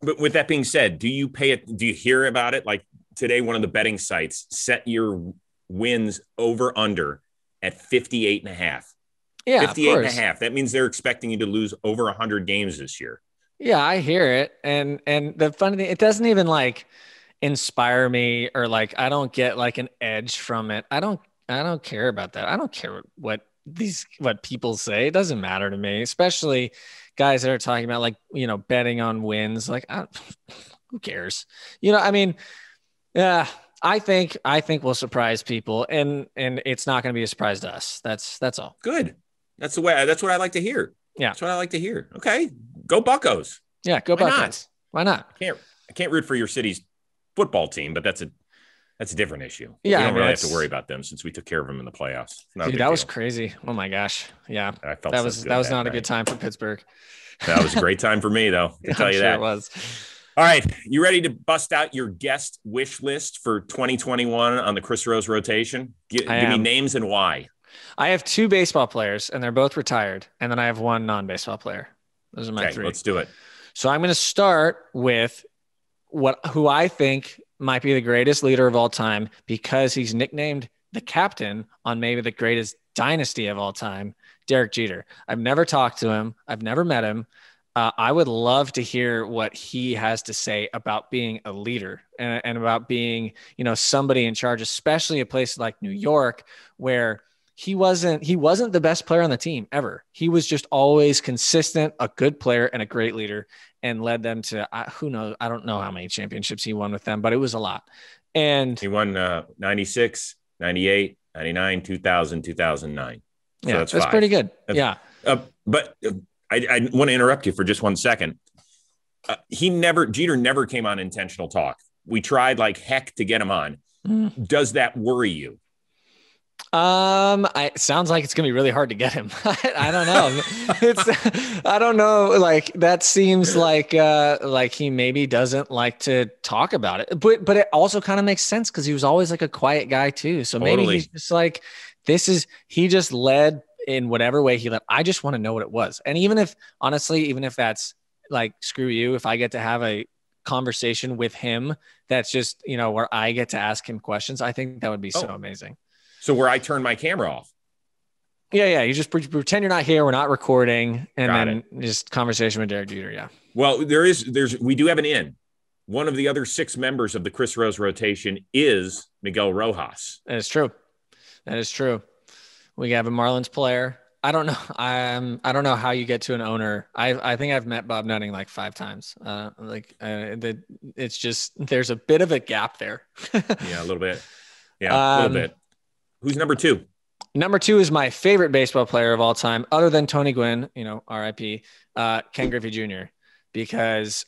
But with that being said, do you hear about it? Like today, one of the betting sites set your wins over under at 58.5. Yeah, 58.5. That means they're expecting you to lose over 100 games this year. Yeah, I hear it. And the funny thing, it doesn't even inspire me, or I don't get an edge from it. I don't care about that. I don't care what people say. It doesn't matter to me, especially guys that are talking about betting on wins. Who cares? I think we'll surprise people, and it's not going to be a surprise to us. That's all. Good. That's what I like to hear. Yeah. That's what I like to hear. Okay. Go Buccos. Yeah. Go Buccos. Why not? I can't root for your city's football team, but that's a different issue. Yeah. We don't really have to worry about them since we took care of them in the playoffs. Dude, that was crazy. Oh my gosh. Yeah. That was not a good time for Pittsburgh. That was a great time for me though. I can tell you that. It was. All right. You ready to bust out your guest wish list for 2021 on the Chris Rose rotation? Give me names and why. I have 2 baseball players and they're both retired. And then I have 1 non-baseball player. Those are my 3. Let's do it. So I'm going to start with who I think might be the greatest leader of all time, because he's nicknamed the captain on maybe the greatest dynasty of all time, Derek Jeter. I've never talked to him. I've never met him. I would love to hear what he has to say about being a leader and about being, somebody in charge, especially a place like New York, where he wasn't the best player on the team ever. He was just always consistent, a good player and a great leader, and led them to, who knows? I don't know how many championships he won with them, but it was a lot. And he won 96, 98, 99, 2000, 2009. So yeah, that's pretty good. Yeah. But I want to interrupt you for just 1 second. Jeter never came on Intentional Talk. We tried like heck to get him on. Does that worry you? It sounds like it's gonna be really hard to get him. I don't know. I don't know. That seems like he maybe doesn't like to talk about it, but it also kind of makes sense because he was always a quiet guy too. So maybe he's just he just led in whatever way he led. I just want to know what it was. And even if that's like, screw you, if I get to have a conversation with him, that's just, you know, where I get to ask him questions, I think that would be so amazing. So where I turn my camera off. Yeah. You just pretend you're not here. We're not recording. And just conversation with Derek Jeter. Yeah. Well, we do have an in. One of the other 6 members of the Chris Rose rotation is Miguel Rojas. That is true. We have a Marlins player. I don't know. I don't know how you get to an owner. I think I've met Bob Nutting like 5 times. It's just, there's a bit of a gap there. Yeah, a little bit. Yeah, a little bit. Who's number 2? Number 2 is my favorite baseball player of all time, other than Tony Gwynn, you know, RIP, Ken Griffey Jr., because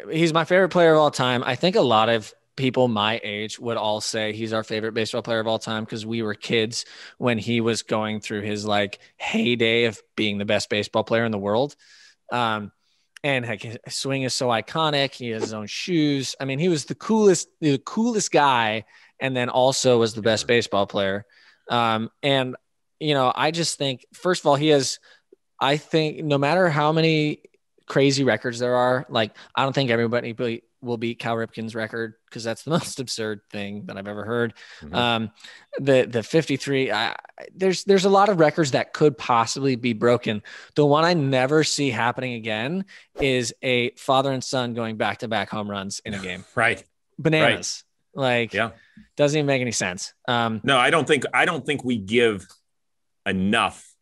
he's my favorite player of all time. I think a lot of people my age would all say he's our favorite baseball player of all time because we were kids when he was going through his like heyday of being the best baseball player in the world. And like, his swing is so iconic. He has his own shoes. I mean, he was the coolest guy, and then also was the best baseball player. And, you know, I just think, first of all, I think no matter how many crazy records there are, like, I don't think everybody will beat Cal Ripken's record, because that's the most absurd thing that I've ever heard. Mm-hmm. The 53, there's a lot of records that could possibly be broken. The one I never see happening again is a father and son going back-to-back home runs in a game. Right. Bananas. Like, doesn't even make any sense. No, I don't think we give enough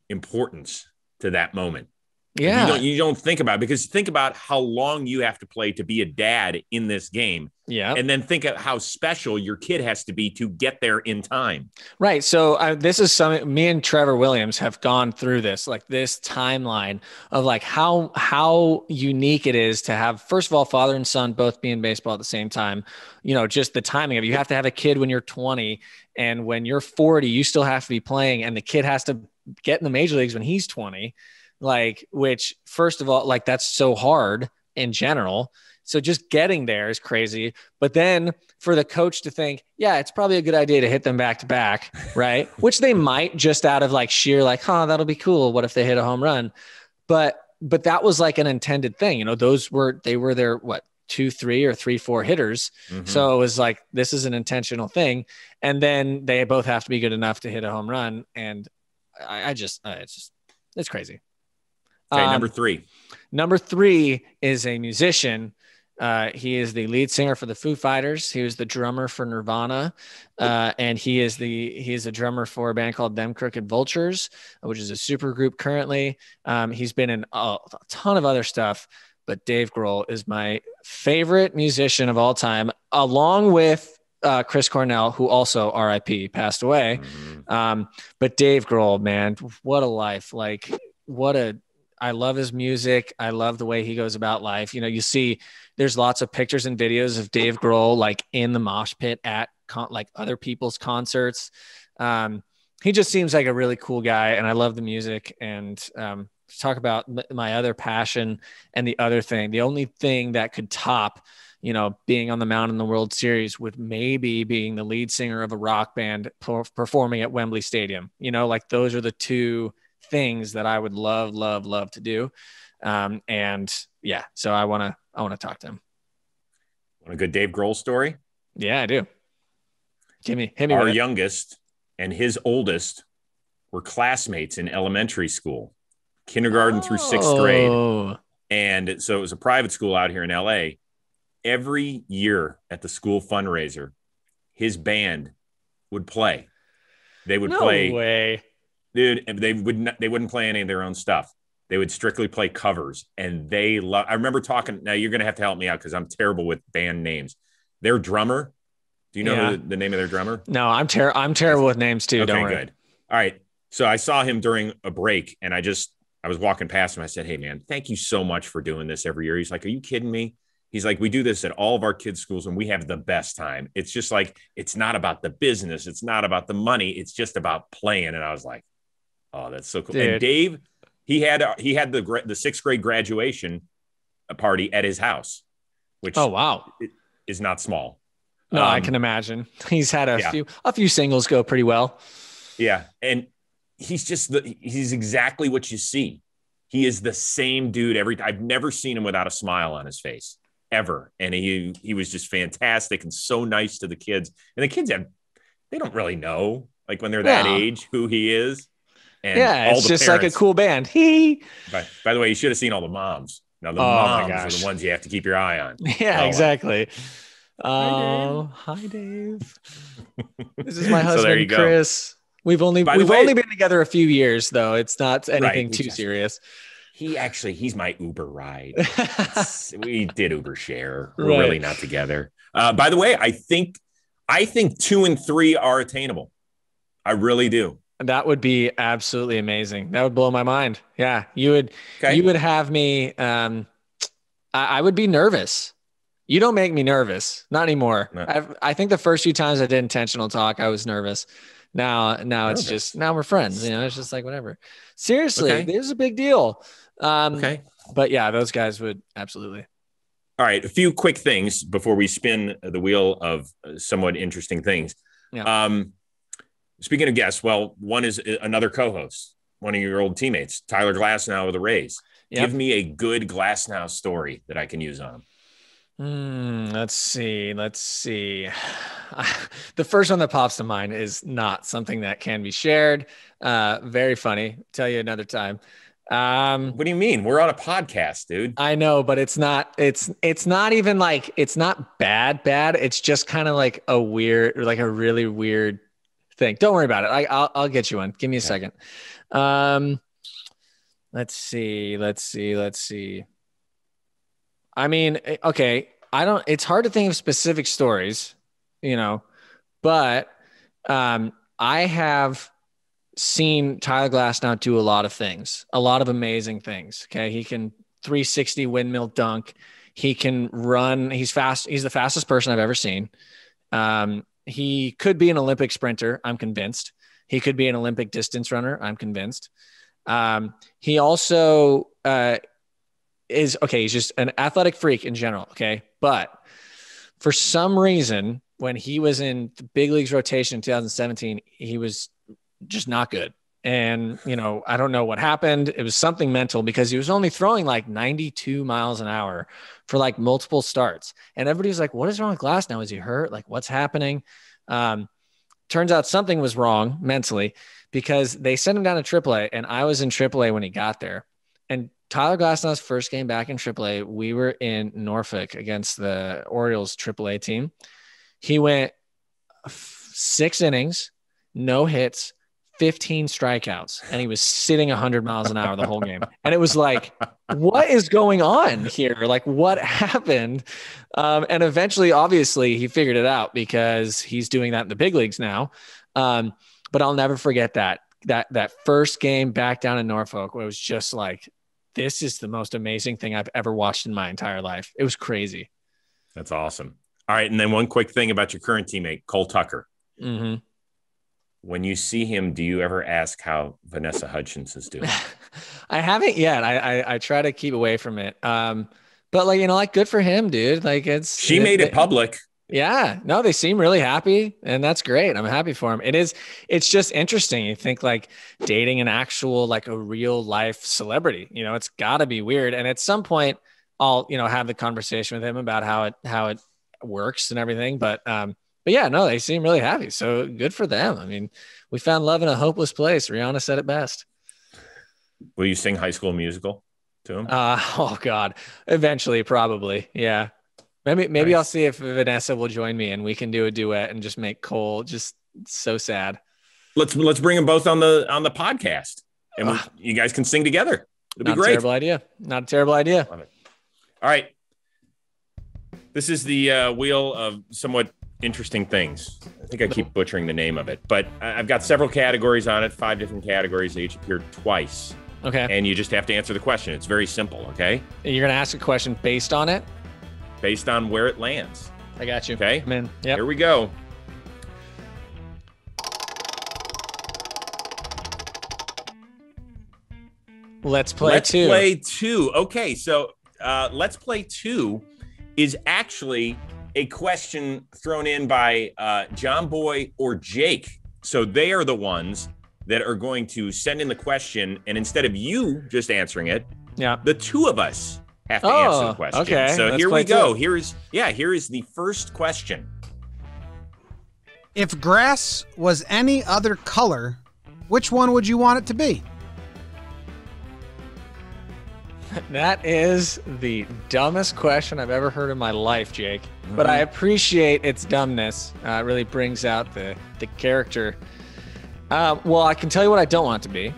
importance to that moment. Yeah. You don't think about it, because think about how long you have to play to be a dad in this game. Yeah. And then think of how special your kid has to be to get there in time. Right. So this is something me and Trevor Williams have gone through this, like this timeline of like how unique it is to have, first of all, father and son both be in baseball at the same time. You know, just the timing of it. You have to have a kid when you're 20, and when you're 40, you still have to be playing, and the kid has to get in the major leagues when he's 20. Like, which, first of all, like, that's so hard in general. So just getting there is crazy. But then for the coach to think, yeah, it's probably a good idea to hit them back to back, right? Which they might, just out of like sheer like, that'll be cool. What if they hit a home run? But that was like an intended thing. You know, they were their 2, 3 or 3, 4 hitters. Mm-hmm. So it was like, this is an intentional thing. And then they both have to be good enough to hit a home run. And it's crazy. Okay, number 3. Number 3 is a musician. He is the lead singer for the Foo Fighters. He was the drummer for Nirvana. And he is a drummer for a band called Them Crooked Vultures, which is a super group currently. He's been in a ton of other stuff, but Dave Grohl is my favorite musician of all time, along with Chris Cornell, who also RIP passed away. Mm-hmm. But Dave Grohl, man, what a life. Like, I love his music. I love the way he goes about life. You know, you see there's lots of pictures and videos of Dave Grohl, like in the mosh pit at like other people's concerts. He just seems like a really cool guy, and I love the music. And to talk about my other passion and the other thing, the only thing that could top, you know, being on the mound in the World Series would maybe being the lead singer of a rock band performing at Wembley Stadium. You know, like, those are the 2 things that I would love to do. And yeah, so I want to talk to him. Want a good Dave Grohl story? Yeah, I do. Hit me. Our youngest and his oldest were classmates in elementary school, kindergarten through 6th grade. And so it was a private school out here in LA. Every year at the school fundraiser, his band would play. They would play. No way. Dude, they wouldn't play any of their own stuff. They would strictly play covers, and I remember talking. Now you're going to have to help me out, because I'm terrible with band names. Their drummer. Do you know the name of their drummer? No, I'm terrible with names too. Okay, don't worry. Good. All right. So I saw him during a break, and I was walking past him. I said, "Hey man, thank you so much for doing this every year." He's like, "Are you kidding me?" He's like, "We do this at all of our kids' schools, and we have the best time. It's just like, it's not about the business. It's not about the money. It's just about playing." And I was like, "Oh, that's so cool." Dude. And Dave, he had the 6th grade graduation party at his house, which is not small. No, I can imagine. He's had a few singles go pretty well. Yeah, and he's exactly what you see. He is the same dude every time. I've never seen him without a smile on his face ever. And he was just fantastic and so nice to the kids. And the kids they don't really know, like when they're that age, who he is. And it's just parents, like a cool band. By the way, you should have seen all the moms. Now the moms are the ones you have to keep your eye on. Yeah, exactly. Hi, Dave. This is my husband, Chris. We've only been together a few years, though. It's not anything too serious. He's my Uber ride. We did Uber share. We're really not together. By the way, I think 2 and 3 are attainable. I really do. That would be absolutely amazing. That would blow my mind. Yeah, you would have me. I would be nervous. You don't make me nervous. Not anymore. No. I think the first few times I did intentional talk, I was nervous. Now it's just, now we're friends. It's just like, whatever. Seriously, this is a big deal. But yeah, those guys would absolutely. All right. A few quick things before we spin the wheel of somewhat interesting things. Yeah. Speaking of guests, one is another co-host, one of your old teammates, Tyler Glasnow of the Rays. Yep. Give me a good Glasnow story that I can use on him. Let's see. The first one that pops to mind is not something that can be shared. Very funny. Tell you another time. What do you mean? We're on a podcast, dude. I know, but it's not even like, it's not bad. It's just kind of like a weird, like a really weird thing. Don't worry about it. I'll get you one. Give me a second. Let's see. I mean, okay. It's hard to think of specific stories, but I have seen Tyler Glasnow do a lot of things, a lot of amazing things. Okay. He can 360 windmill dunk. He can run. He's fast. He's the fastest person I've ever seen. He could be an Olympic sprinter. I'm convinced. He could be an Olympic distance runner. I'm convinced. He also, he's just an athletic freak in general. Okay. But for some reason, when he was in the big leagues rotation in 2017, he was just not good. And, I don't know what happened. It was something mental because he was only throwing like 92 miles an hour for like multiple starts. And everybody's like, what is wrong with Glasnow? Is he hurt? Like, what's happening? Turns out something was wrong mentally because they sent him down to AAA, and I was in AAA when he got there. And Tyler Glasnow's first game back in AAA, we were in Norfolk against the Orioles AAA team. He went 6 innings, no hits, 15 strikeouts, and he was sitting 100 miles an hour the whole game. And it was like, what is going on here? Like, what happened? And eventually, obviously, he figured it out because he's doing that in the big leagues now. But I'll never forget that first game back down in Norfolk, where it was just like, this is the most amazing thing I've ever watched in my entire life. It was crazy. That's awesome. All right. And then one quick thing about your current teammate, Cole Tucker. Mm-hmm. When you see him, do you ever ask how Vanessa Hudgens is doing? I haven't yet. I try to keep away from it. But like, good for him, dude. Like she made it public. Yeah, no, they seem really happy, and that's great. I'm happy for him. It's just interesting. You think like dating an actual, like a real life celebrity, it's gotta be weird. And at some point I'll, have the conversation with him about how it works and everything. But yeah, no, they seem really happy. So good for them. I mean, we found love in a hopeless place. Rihanna said it best. Will you sing High School Musical to him? Oh God, eventually, probably. Yeah. Maybe nice. I'll see if Vanessa will join me and we can do a duet and just make Cole just so sad. Let's bring them both on the podcast, and you guys can sing together. It'll be great. Not a terrible idea. Love it. All right. This is the wheel of somewhat interesting things. I think I keep butchering the name of it, but I've got several categories on it, 5 different categories. They each appear twice. Okay. And you just have to answer the question. It's very simple. Okay. You're going to ask a question based on it? Based on where it lands. I got you. Okay. I'm in. Yep. Here we go. Let's play two. Okay. So Let's Play 2 is actually a question thrown in by Jomboy or Jake. So they are the ones that are going to send in the question, and instead of you just answering it, the two of us have to answer the question. Okay. So here we go. Here is the first question. If grass was any other color, which one would you want it to be? That is the dumbest question I've ever heard in my life, Jake. But I appreciate its dumbness. It really brings out the character. Well, I can tell you what I don't want it to be.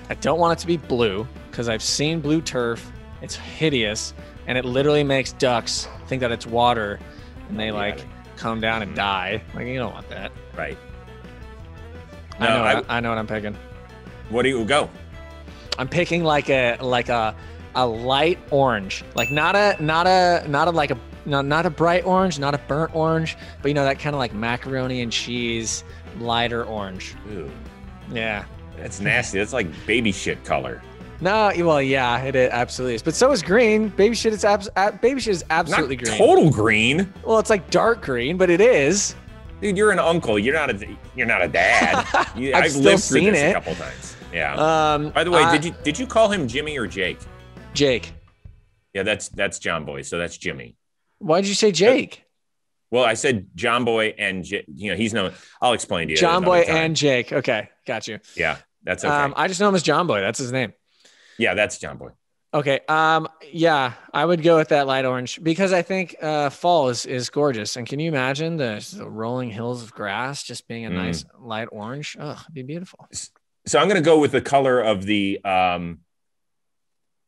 I don't want it to be blue because I've seen blue turf. It's hideous, and it literally makes ducks think that it's water, and they come down and die. Like, you don't want that. Right. No, I know what I'm picking. What do you go? I'm picking like a light orange, like not a bright orange, not a burnt orange, but that kind of like macaroni and cheese, lighter orange. Ooh. Yeah. That's nasty. That's like baby shit color. No, well, yeah, it absolutely is. But so is green. Baby shit is absolutely Not green. Total green. Well, it's like dark green, but it is. Dude, you're an uncle. You're not a dad. I've lived through this a couple times. Yeah. By the way, did you call him Jimmy or Jake? Jake. Yeah, that's Jomboy. So that's Jimmy. Why'd you say Jake? Well, I said Jomboy and he's known. I'll explain to you. Jomboy and Jake. Okay, got you. Yeah, that's okay. I just know him as Jomboy. That's his name. Yeah, that's Jomboy. Okay. Yeah, I would go with that light orange because I think fall is gorgeous. And can you imagine the rolling hills of grass just being a nice light orange? Oh, it'd be beautiful. So I'm going to go with the color of the.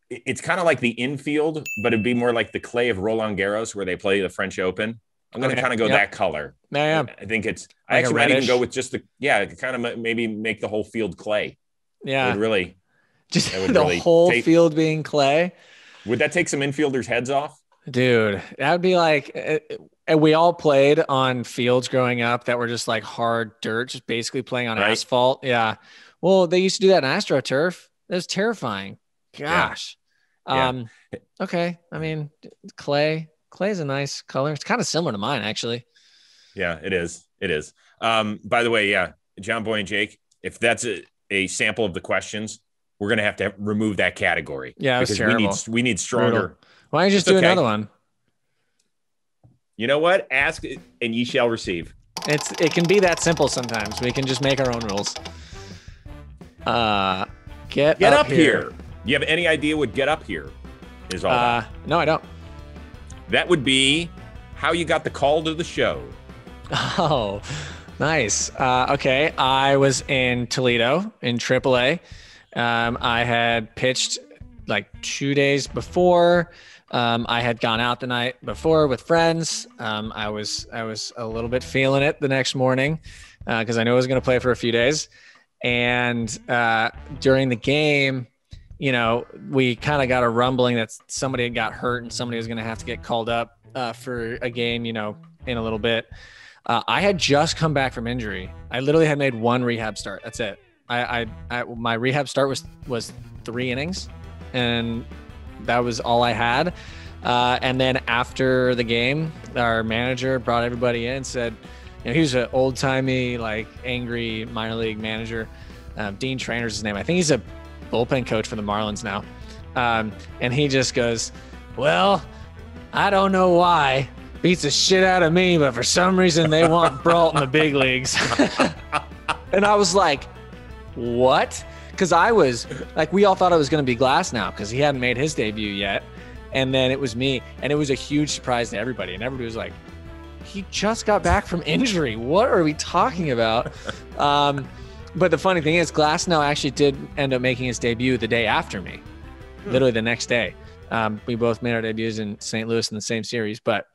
It's kind of like the infield, but it'd be more like the clay of Roland Garros where they play the French Open. I'm going to kind of go that color. Yeah. I think it's. Like I actually might even go with just kind of maybe make the whole field clay. Yeah. It would really. Just the whole field being clay. Would that take some infielders' heads off? Dude, that would be like, we all played on fields growing up that were just like hard dirt, just basically playing on asphalt. Yeah. Well, they used to do that in AstroTurf. It was terrifying. Gosh. Yeah. Okay. I mean, clay is a nice color. It's kind of similar to mine, actually. Yeah, it is. It is. By the way, Jomboy and Jake, if that's a sample of the questions, we're going to have to remove that category. Yeah, because terrible. we need stronger. Brutal. Why don't you just do another one? You know what? Ask and ye shall receive. It can be that simple sometimes. We can just make our own rules. Get up here. You have any idea what get up here is all about? No, I don't. That would be how you got the call to the show. Oh, nice. Okay. I was in Toledo in AAA. I had pitched like 2 days before. I had gone out the night before with friends. I was a little bit feeling it the next morning because I knew I was going to play for a few days. And during the game, we kind of got a rumbling that somebody had got hurt and somebody was going to have to get called up for a game, in a little bit. I had just come back from injury. I literally had made one rehab start. That's it. My rehab start was 3 innings, and that was all I had. And then after the game, our manager brought everybody in and said, he was an old timey, like angry minor league manager. Dean Trainer's his name. I think he's a bullpen coach for the Marlins now. And he just goes, well, I don't know why. Beats the shit out of me, but for some reason they want Brault in the big leagues. And I was like, what? Because I was like, we all thought it was going to be Glasnow because he hadn't made his debut yet. And then it was me. And it was a huge surprise to everybody. And everybody was like, he just got back from injury. What are we talking about? But the funny thing is, Glasnow actually did end up making his debut the day after me, literally the next day. We both made our debuts in St. Louis in the same series. But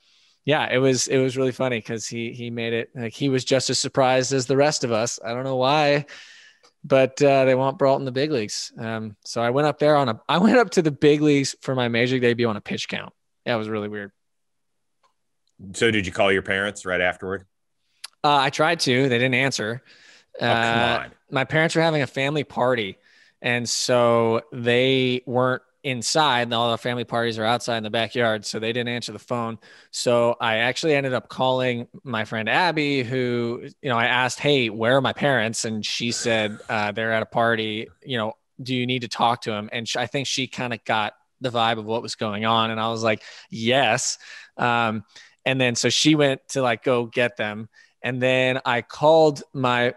yeah, it was really funny because he made it. Like, he was just as surprised as the rest of us. I don't know why. But they want Brault in the big leagues. So I went up there I went up to the big leagues for my major league debut on a pitch count. Yeah, it was really weird. So did you call your parents right afterward? I tried to. They didn't answer. Come on. My parents were having a family party, and so they weren't inside, and all the family parties are outside in the backyard. So they didn't answer the phone. So I actually ended up calling my friend Abby, who, I asked, hey, where are my parents? And she said, they're at a party, do you need to talk to them? And I think she kind of got the vibe of what was going on. And I was like, yes. And then, so she went to like, go get them. And then I called my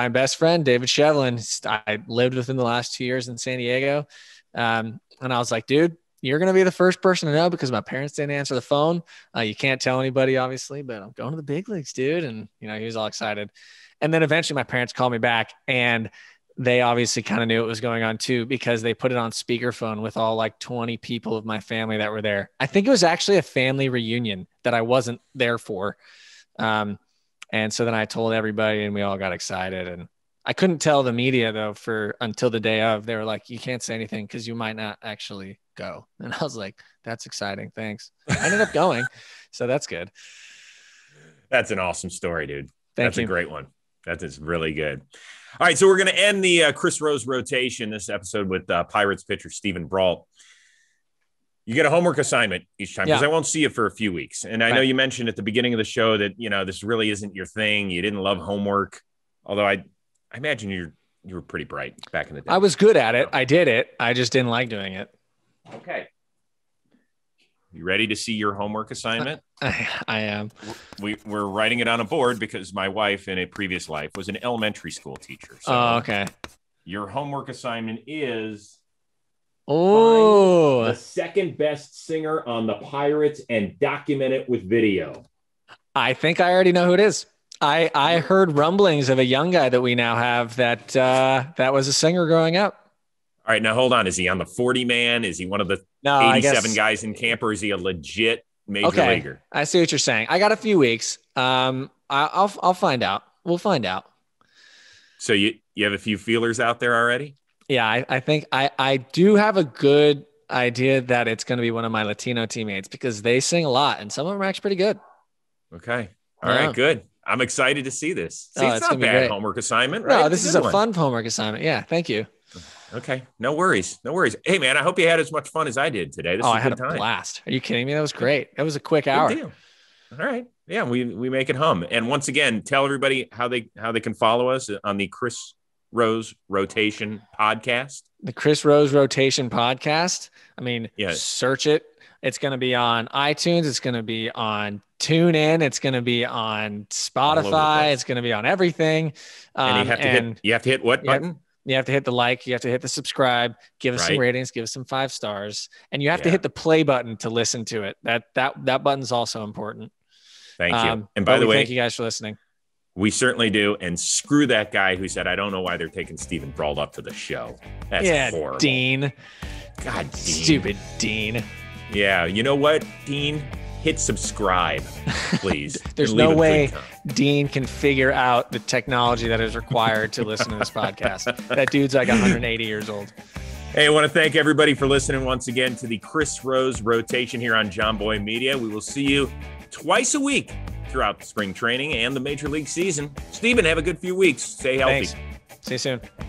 best friend, David Shevlin. I lived with him the last 2 years in San Diego. And I was like, dude, you're going to be the first person to know because my parents didn't answer the phone. You can't tell anybody, obviously, but I'm going to the big leagues, dude. And, he was all excited. And then eventually my parents called me back, and they obviously kind of knew what was going on too, because they put it on speakerphone with all like 20 people of my family that were there. I think it was actually a family reunion that I wasn't there for. And so then I told everybody, and we all got excited. And I couldn't tell the media though until the day of. They were like, you can't say anything because you might not actually go. And I was like, that's exciting. Thanks. I ended up going. So that's good. That's an awesome story, dude. That's a great one. That is really good. All right, so we're going to end the Chris Rose rotation this episode with Pirates pitcher Steven Brault. You get a homework assignment each time because I won't see you for a few weeks. And I know you mentioned at the beginning of the show that, this really isn't your thing. You didn't love homework, although I imagine you were pretty bright back in the day. I was good at it. I did it. I just didn't like doing it. Okay. You ready to see your homework assignment? I am. We're writing it on a board because my wife in a previous life was an elementary school teacher. So okay. Your homework assignment is the second best singer on the Pirates and document it with video. I think I already know who it is. I heard rumblings of a young guy that we now have that was a singer growing up. All right, now hold on. Is he on the 40 man? Is he one of the 87 guys in camp, or is he a legit major leaguer? I see what you're saying. I got a few weeks. I'll find out. We'll find out. So you have a few feelers out there already? Yeah, I think I do have a good idea that it's going to be one of my Latino teammates because they sing a lot and some of them are actually pretty good. Okay. All right, good. I'm excited to see this. See, it's not a bad homework assignment, right? No, this is a fun homework assignment. Yeah, thank you. Okay. No worries. Hey, man, I hope you had as much fun as I did today. This was I had a blast. Are you kidding me? That was great. That was a quick hour. Good deal. All right. Yeah, we make it hum. And once again, tell everybody how they can follow us on the Chris Rose Rotation podcast. The Chris Rose Rotation podcast. I mean, search it. It's going to be on iTunes. It's going to be on TuneIn. It's going to be on Spotify. It's going to be on everything. And you have to hit what button? You have to hit the like, you have to hit the subscribe, give us some ratings, give us some 5 stars, and you have to hit the play button to listen to it. That button's also important. Thank you. And by the way, thank you guys for listening. We certainly do. And screw that guy who said, I don't know why they're taking Steven Brault up to the show. That's horrible. Dean. God, Dean. Stupid Dean. Yeah. You know what, Dean? Hit subscribe, please. There's no way Dean can figure out the technology that is required to listen to this podcast. That dude's like 180 years old. Hey, I want to thank everybody for listening once again to the Chris Rose Rotation here on Jomboy Media. We will see you twice a week throughout spring training and the Major League season. Steven, have a good few weeks. Stay healthy. Thanks. See you soon.